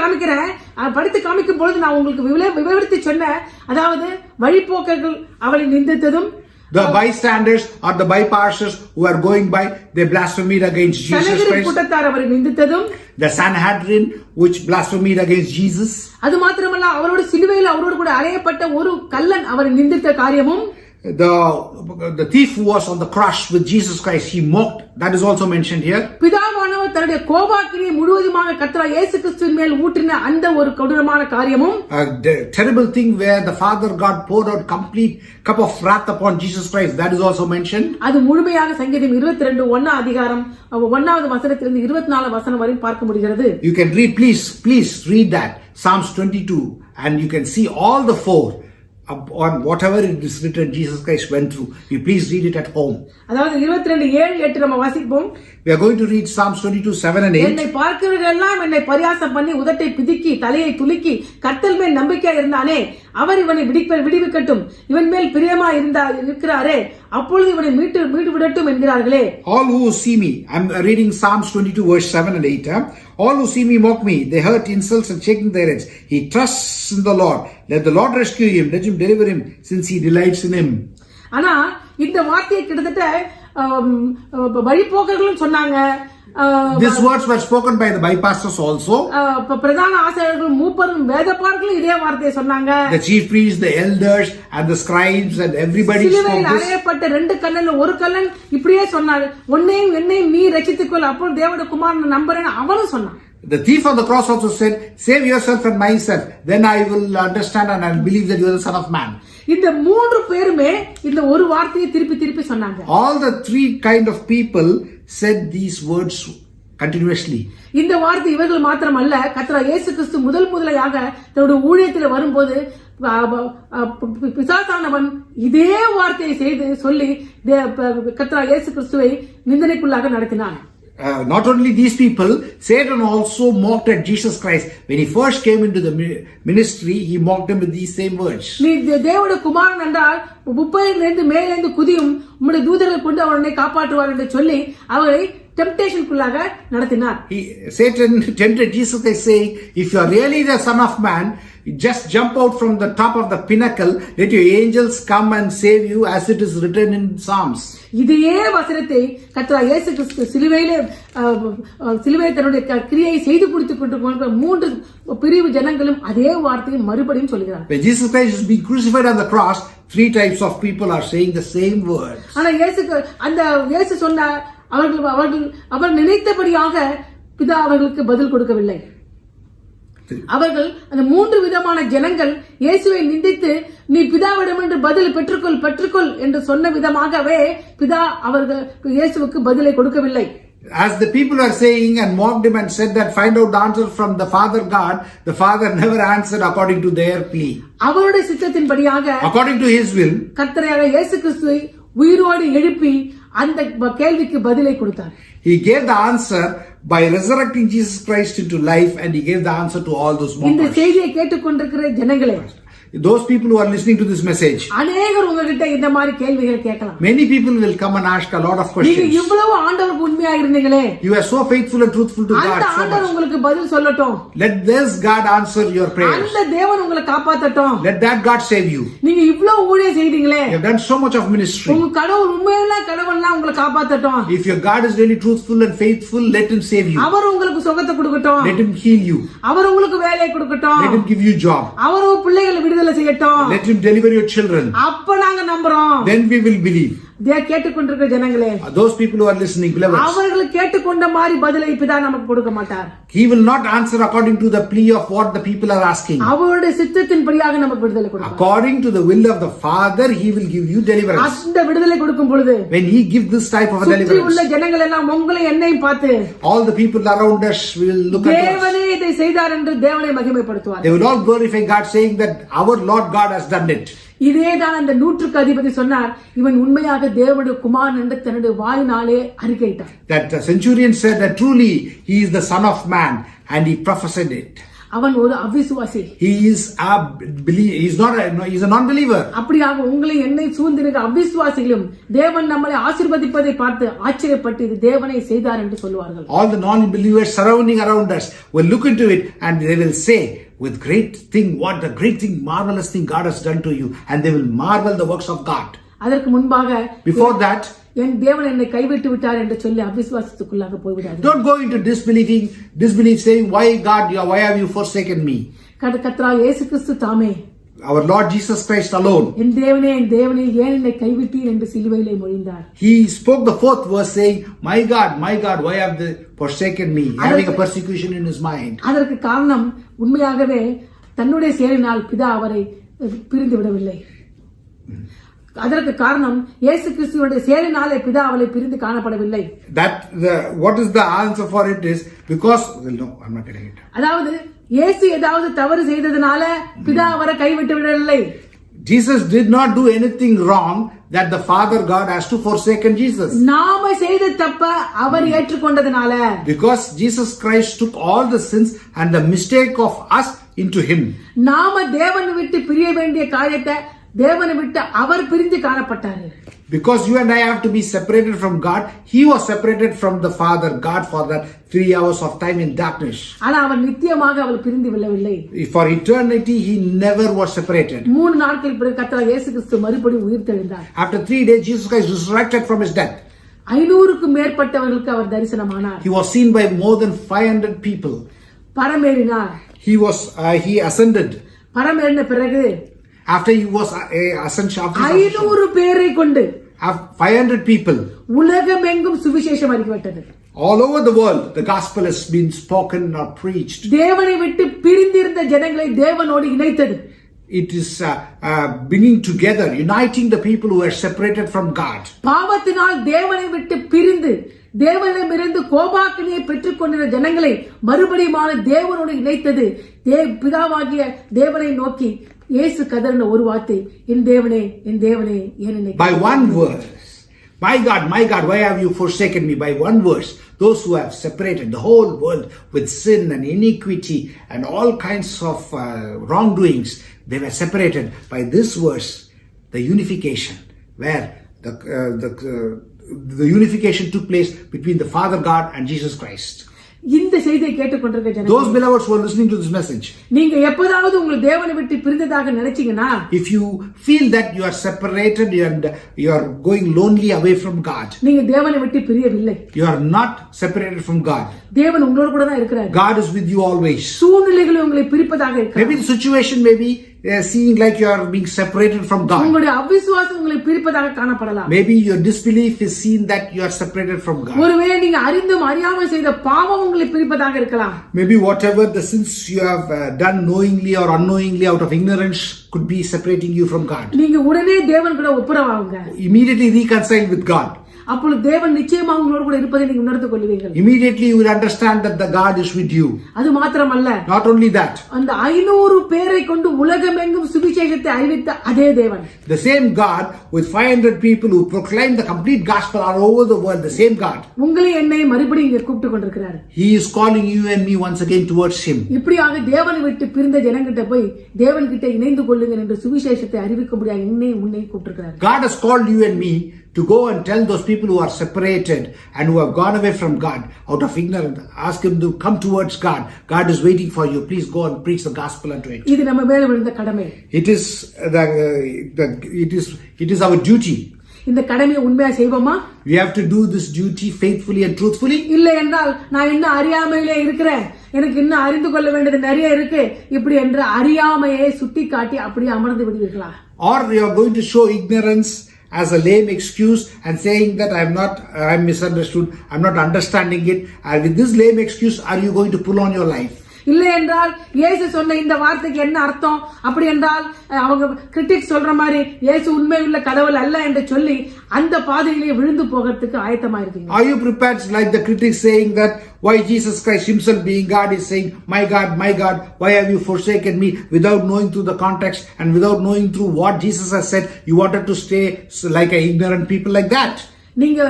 காமிக்கும் பொழுது நான் உங்களுக்கு விவரித்து சொன்ன அதாவது வழிபோக்கர்கள் அவளை நிந்தித்ததும், the bystanders or the bypassers who are going by, they blasphemed against Jesus Christ. கூட்டத்தார் அவரை நிந்தித்ததும், The Sanhedrin which blasphemed against Jesus. அது மாத்திரமல்ல அவரோடு சிலுவையில் அவரோடு கூட அறையப்பட்ட ஒரு கள்ளன் அவரை நிந்தித்த காரியமும், The thief who was on the cross with Jesus Christ, he mocked. That is also mentioned here. பிதாவானவர் தன்னுடைய கோபாக்கினியை முழுவதுமாக கர்த்தராகிய இயேசு கிறிஸ்துவின் மேல் ஊற்றின அந்த ஒரு கொடூரமான காரியமும், A terrible thing where the Father God poured out complete cup of wrath upon Jesus Christ. That is also mentioned. அது முழுமையாக சங்கீதம் 22 அதிகாரம் 1வது வசனத்திலிருந்து 24 வசனம் வரை பார்க்க முடிகிறது. You can read, please read that Psalms 22 and you can see all the 4 on whatever it is written Jesus Christ went through. You please read it at home. அதாவது 22:7-8 நம்ம வாசிப்போம். We are going to read Psalms 22:7 and 8. என்னை பார்க்கிறவர்கள் எல்லாம் என்னை பரியாசம் பண்ணி உதட்டை பிதுக்கி தலையை துலுக்கி கர்த்தர் மேல் நம்பிக்கையா இருந்தானே அவர் இவனை விடுவிக்கட்டும், இவன் மேல் பிரியமா இருக்கிறாரே அப்பொழுது இவனை மீட்டு விடட்டும் என்கிறார்களே. All who see me, I'm reading Psalms 22 verse 7 and 8. All who see me mock me, they hurt insults and shaking their heads. He trusts in the Lord. Let the Lord rescue him. Let him deliver him, since he delights in him. ஆனா இந்த வார்த்தையை கிட்டத்தட்ட வழிபோக்கர்களும் சொன்னாங்க. These words were spoken by the bypastors also. பிரதான ஆசாரியர்களும் மூப்பரும் வேதபாரர்களும் இதே வார்த்தையை சொன்னாங்க. The chief priests, the elders and the scribes and everybody spoke சிலுவையில் this. அறையப்பட்ட 2 கல்லன்ல ஒரு கல்லன் இப்படியே சொன்னார், உன்னையும் என்னையும் நீ ரட்சித்துக்கொள், அப்போ தேவனுடைய குமாரனை நம்புறேன்னு அவனும் சொன்னான். The thief on the cross also said, save yourself and myself, then I will understand and I will believe that you are the Son of Man. இந்த 3 பேருமே இந்த ஒரு வார்த்தையை திருப்பி சொன்னாங்க. All the 3 kind of people said these words continuously. இந்த வார்த்தை இவர்கள் மாத்திரமல்ல, கர்த்தர் இயேசு கிறிஸ்து முதலையாக தன்னுடைய ஊழியத்தில் வரும்போது பிசாசானவன் இதே வார்த்தையை சொல்லி கர்த்தர் இயேசு கிறிஸ்துவை நிந்தனைக்குள்ளாக நடத்தினான். Not only these people, Satan also mocked at Jesus Christ. When he first came into the ministry, he mocked him with these same words. நீ தேவனுடைய குமாரன் என்றால் முப்பதிலிருந்து மேலிருந்து குதியும், உம்முடைய தூதர்கள் கொண்டு அவனை காப்பாற்றுவார் என்று சொல்லி அவரை டெம்ப்டேஷனுக்குள்ளாக நடத்தினார். Satan tempted Jesus Christ saying, if you are really the Son of Man, just jump out from the top of the pinnacle, let your angels come and save you, as it is written in Psalms. இதே வசனத்தை கர்த்தர் இயேசு கிறிஸ்து சிலுவையிலே தன்னுடைய கிரியை செய்து கொடுத்து கொண்டு 3 பிரிவு ஜனங்களும் அதே வார்த்தையை மறுபடியும் சொல்கிறார். When Jesus Christ is being crucified on the cross, 3 types of people are saying the same words. ஆனா இயேசு சொன்ன அவர் நினைத்தபடியாக பிதா அவர்களுக்கு பதில் கொடுக்கவில்லை. அவர்கள் அந்த 3 விதமான ஜனங்கள் இயேசுவை நிந்தித்து நீ பிதாவிடம் என்று பதில் பெற்றுக்கொள் என்று சொன்ன விதமாகவே பிதா அவர்கள் இயேசுவுக்கு பதிலை கொடுக்கவில்லை. As the people are saying and mocked him and said that find out the answer from the Father God, the Father never answered according to their plea. அவருடைய சித்தத்தின்படியாக according to his will, கர்த்தராகிய இயேசு கிறிஸ்துவை உயிரோடு எழுப்பி அந்த கேள்விக்கு பதிலை கொடுத்தார். He gave the answer by resurrecting Jesus Christ into life, and he gave the answer to all those mockers. இந்த செய்தியை கேட்டுக்கொண்டிருக்கிற ஜனங்களே, those people who are listening to this message, அநேகர் உங்ககிட்ட இந்த மாதிரி கேள்விகள் கேட்கலாம். many people will come and ask a lot of questions. நீங்க இவ்வளவு ஆண்டவருக்கு உண்மையா இருந்தீங்களே, you are so faithful and truthful to God, அந்த ஆண்டவர் உங்களுக்கு பதில் சொல்லட்டும். let this God answer your prayers. அந்த தேவன் உங்களை காப்பாத்தட்டும். let that God save you. நீங்க இவ்வளவு ஊழியம் செய்தீங்களே, you have done so much of ministry. உங்க கடவுள் உண்மையான கடவுள்னா உங்களை காப்பாத்தட்டும். if your God is really truthful and faithful, let him save you. அவர் உங்களுக்கு சுகத்தை கொடுக்கட்டும். let him heal you. அவர் உங்களுக்கு வேலை கொடுக்கட்டும். let him give you job. அவர் உங்க பிள்ளைகளை விடுதலை செய்யட்டும். let him deliver your children. அப்ப நாங்க நம்புறோம். then we will believe. கேட்டுக்கொண்டிருக்கிற ஜனங்களே, those people who are listening, beloved, அவர்கள் கேட்டுக்கொண்ட மாதிரி பதிலை பிதா நமக்கு கொடுக்க மாட்டார். he will not answer according to the plea of what the people are asking. அவருடைய சித்தத்தின்படியாக நமக்கு விடுதலை கொடுப்பார். according to the will of the Father, he will give you deliverance. அந்த விடுதலை கொடுக்கும் பொழுது, when he gives this type of a deliverance, சுற்றி உள்ள ஜனங்கள் எல்லாம் உங்களை என்னையும் பார்த்து, all the people around us will look at us. தேவனே இதை செய்தார் என்று தேவனை மகிமைப்படுத்துவார். they will all glorify God, saying that our Lord God has done it. இதேதான் அந்த 100க்கு அதிபதி சொன்னார், இவன் உண்மையாக தேவனுடைய குமாரன் என்று தன்னுடைய வாயினாலே அறிக்கையிட்டார். that the centurion said that truly he is the Son of Man, and he prophesied it. அவன் ஒரு அவிசுவாசி. he is a non-believer. அப்படியாக உங்களை என்னை சூழ்ந்திருக்கிற அவிசுவாசிகளும் தேவன் நம்மளை ஆசீர்வதிப்பதை பார்த்து ஆச்சரியப்பட்டு இது தேவனை செய்தார் என்று சொல்லுவார்கள். all the non-believers surrounding around us will look into it and they will say with great thing, what the great thing, marvelous thing God has done to you, and they will marvel the works of God. அதற்கு முன்பாக before that, என் தேவன் என்னை கைவிட்டு விட்டார் என்று சொல்லி அவிசுவாசத்துக்குள்ளாக போய்விடாது. don't go into disbelief saying why have you forsaken me. கர்த்தராகிய இயேசு கிறிஸ்து தாமே, our Lord Jesus Christ alone, என் தேவனே ஏன் என்னை கைவிட்டீர் என்று சிலுவையிலே மொழிந்தார். he spoke the 4th verse saying, my God, why have they forsaken me, having a persecution in his mind. அதற்கு காரணம் உண்மையாகவே தன்னுடைய செயலினால் பிதா அவரை பிரிந்து விடவில்லை. அதற்கு காரணம் இயேசு கிறிஸ்துவினுடைய செயலினாலே பிதா அவளை பிரிந்து காணப்படவில்லை. what is the answer for it is because no, I'm not getting it. அதாவது இயேசு ஏதாவது தவறு செய்ததனால பிதா அவரை கைவிட்டு விடவில்லை. Jesus did not do anything wrong that the Father God has to forsaken Jesus. நாம செய்த தப்ப அவர் ஏற்றுக்கொண்டதனால, Because Jesus Christ took all the sins and the mistake of us into him. நாம தேவனை விட்டு பிரிய வேண்டிய காரியத்தை தேவனை விட்டு அவர் பிரிந்து காணப்பட்டாரு. Because you and I have to be separated from God, he was separated from the Father God for that 3 hours of time in darkness. ஆனா அவர் நித்தியமாக அவர் பிரிந்து விழவில்லை. For eternity, he never was separated. 3 நாட்களுக்கு பிறகு கர்த்தர் இயேசு கிறிஸ்து மறுபடியும் உயிர்த்தெழுந்தார். After 3 days, Jesus Christ resurrected from his death. 500க்கும் மேற்பட்டவர்களுக்கு our தரிசனமானார். He was seen by more than 500 people. பரமேறினார். He ascended. பரமேறின பிறகு After he was ascension, 500 பேரை கொண்டு 500 people. உலகமெங்கும் சுவிசேஷம் அறிவிக்கப்பட்டது. All over the world, the gospel has been spoken or preached. தேவனை விட்டு பிரிந்திருந்த ஜனங்களை தேவனோடு இணைத்தது. It is bringing together, uniting the people who are separated from God. பாவத்தினால் தேவனை விட்டு பிரிந்து தேவனிடமிருந்து கோபாக்கினியை பெற்றுக் கொண்டிருந்த ஜனங்களை மறுபடியுமான தேவனோடு இணைத்தது. பிதாவாகிய தேவனை நோக்கி இயேசு கதறின ஒரு வார்த்தை, என் தேவனே என் தேவனே ஏன் என்னை. By one verse, my God, why have you forsaken me? By one verse, those who have separated the whole world with sin and iniquity and all kinds of wrongdoings, they were separated. By this verse, the unification, where the unification took place between the Father God and Jesus Christ. இந்த செய்தியை கேட்டுக்கொண்டிருக்கிற ஜனங்களே, Those beloveds who are listening to this message, நீங்க எப்போதாவது உங்க தேவனை விட்டு பிரிந்ததாக நினைச்சீங்கன்னா, if you feel that you are separated and you are going lonely away from God, நீங்க தேவனை விட்டு பிரியவில்லை. you are not separated from God. தேவன் உங்களோட கூட தான் இருக்கிறார். God is with you always. சூழ்நிலைகள் உங்களை பிரிப்பதாக இருக்கிறது. Maybe the situation may be seeing like you are being separated from God. உங்களுடைய அவிசுவாசம் உங்களை பிரிப்பதாக காணப்படலாம். Maybe your disbelief is seen that you are separated from God. ஒருவேளை நீங்க அறிந்தும் அறியாமல் செய்த பாவம் உங்களை பிரிப்பதாக இருக்கலாம். Maybe whatever the sins you have done knowingly or unknowingly out of ignorance could be separating you from God. நீங்க உடனே தேவன் கூட ஒப்புரவாகுங்க. Immediately reconcile with God. அப்பொழுது தேவன் நிச்சயமாக உங்களோடு கூட இருப்பதை நீங்க உணர்ந்து கொள்வீர்கள். Immediately you will understand that the God is with you. அது மாத்திரமல்ல, Not only that, அந்த 500 பேரை கொண்டு உலகமெங்கும் சுவிசேஷத்தை அறிவித்த அதே தேவன், the same God with 500 people who proclaim the complete gospel all over the world, the same God, உங்களை என்னை மறுபடியும் இங்கே கூப்பிட்டு கொண்டிருக்கிறார். he is calling you and me once again towards him. இப்படியாக தேவனை விட்டு பிரிந்த ஜனங்கிட்ட போய் தேவன் கிட்ட இணைந்து கொள்ளுங்கள் என்று சுவிசேஷத்தை அறிவிக்கும்படியாக என்னை உன்னை கூப்பிட்டிருக்கிறார். God has called you and me to go and tell those people who are separated and who have gone away from God out of ignorance, ask him to come towards God. God is waiting for you. Please go and preach the gospel unto it. இது நம்ம மேல விழுந்த கடமை. It is our duty. இந்த கடமையை உண்மையா செய்வோமா? We have to do this duty faithfully and truthfully. இல்லை என்றால் நான் இன்னும் அறியாமையிலே இருக்கிறேன், எனக்கு இன்னும் அறிந்து கொள்ள வேண்டியது நிறைய இருக்கு, இப்படி என்ற அறியாமையை சுட்டி காட்டி அப்படியே அமர்ந்து விடுவீர்களா? Or you are going to show ignorance as a lame excuse and saying that I'm misunderstood, I'm not understanding it. And with this lame excuse, are you going to pull on your life? இல்லை என்றால் இயேசு சொன்ன இந்த வார்த்தைக்கு என்ன அர்த்தம்? அப்படி என்றால் அவங்க கிரிட்டிக்ஸ் சொல்ற மாதிரி இயேசு உண்மையுள்ள கடவுள் அல்ல என்று சொல்லி அந்த பாதையிலே விழுந்து போகிறதுக்கு ஆயத்தமா இருக்கீங்க? Are you prepared like the critics saying that why Jesus Christ himself being God is saying, my God, why have you forsaken me, without knowing through the context and without knowing through what Jesus has said, you wanted to stay like an ignorant people like that? நீங்க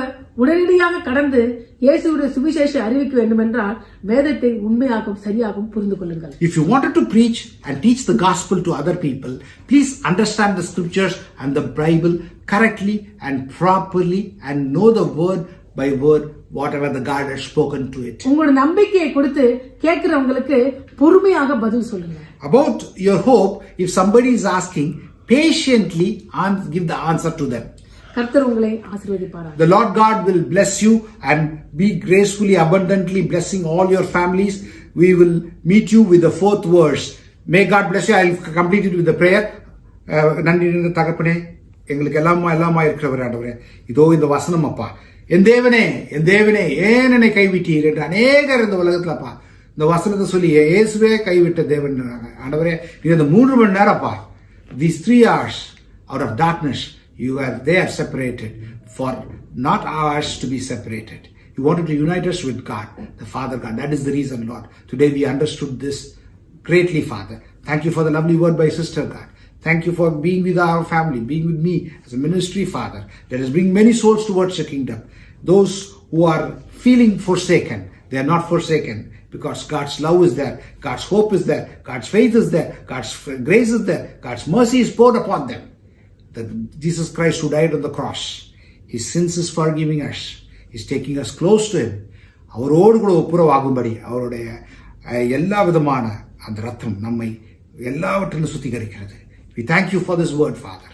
உடனடியாக கடந்து இயேசுவுடைய சுவிசேஷ அறிவிக்க வேண்டும் என்றால் வேதத்தை உண்மையாகவும் சரியாகவும் புரிந்து கொள்ளுங்கள். If you wanted to preach and teach the gospel to other people, please understand the scriptures and the Bible correctly and properly and know the word by word whatever the God has spoken to it. உங்களோட நம்பிக்கையை கொடுத்து கேட்கிறவங்களுக்கு பொறுமையாக பதில் சொல்லுங்க. About your hope, if somebody is asking, patiently give the answer to them. கர்த்தர் உங்களை ஆசீர்வதிப்பாராக. The Lord God will bless you and be gracefully, abundantly blessing all your families. We will meet you with the 4th verse. May God bless you. I'll complete it with the prayer. நன்றி தகப்பனே, எங்களுக்கு எல்லாமா இருக்கிறவர் ஆண்டவரே, இதோ இந்த வசனம் அப்பா, என் தேவனே ஏன் என்னை கைவிட்டீர் என்று அநேகர் இந்த உலகத்துலப்பா இந்த வசனத்தை சொல்லி இயேசுவே கைவிட்ட தேவன் ஆண்டவரே, இது இந்த 3 மணி நேரம்ப்பா, these 3 hours out of darkness, they are separated for not ours to be separated. You wanted to unite us with God, the Father God. That is the reason, Lord. Today we understood this greatly, Father. Thank you for the lovely word by Sister God. Thank you for being with our family, being with me as a ministry, Father. Let us bring many souls towards your kingdom. Those who are feeling forsaken, they are not forsaken because God's love is there, God's hope is there, God's faith is there, God's grace is there, God's mercy is poured upon them. That Jesus Christ who died on the cross, His sins is forgiving us. He's taking us close to Him. அவரோடு கூட ஒப்புரவாகும்படி அவருடைய எல்லா விதமான அந்த ரத்தம் நம்மை எல்லாவற்றிலும் சுத்திகரிக்கிறது. We thank you for this word, Father.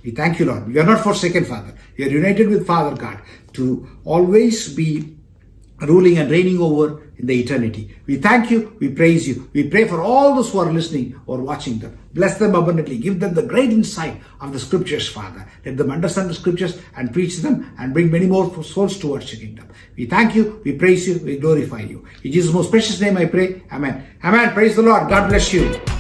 We thank you, Lord. We are not forsaken, Father. We are united with Father God to always be ruling and reigning over in the eternity. We thank you. We praise you. We pray for all those who are listening or watching them. Bless them abundantly. Give them the great insight of the scriptures, Father. Let them understand the scriptures and preach them and bring many more souls towards your kingdom. We thank you. We praise you. We glorify you. In Jesus' most precious name I pray. Amen. Amen. Praise the Lord. God bless you.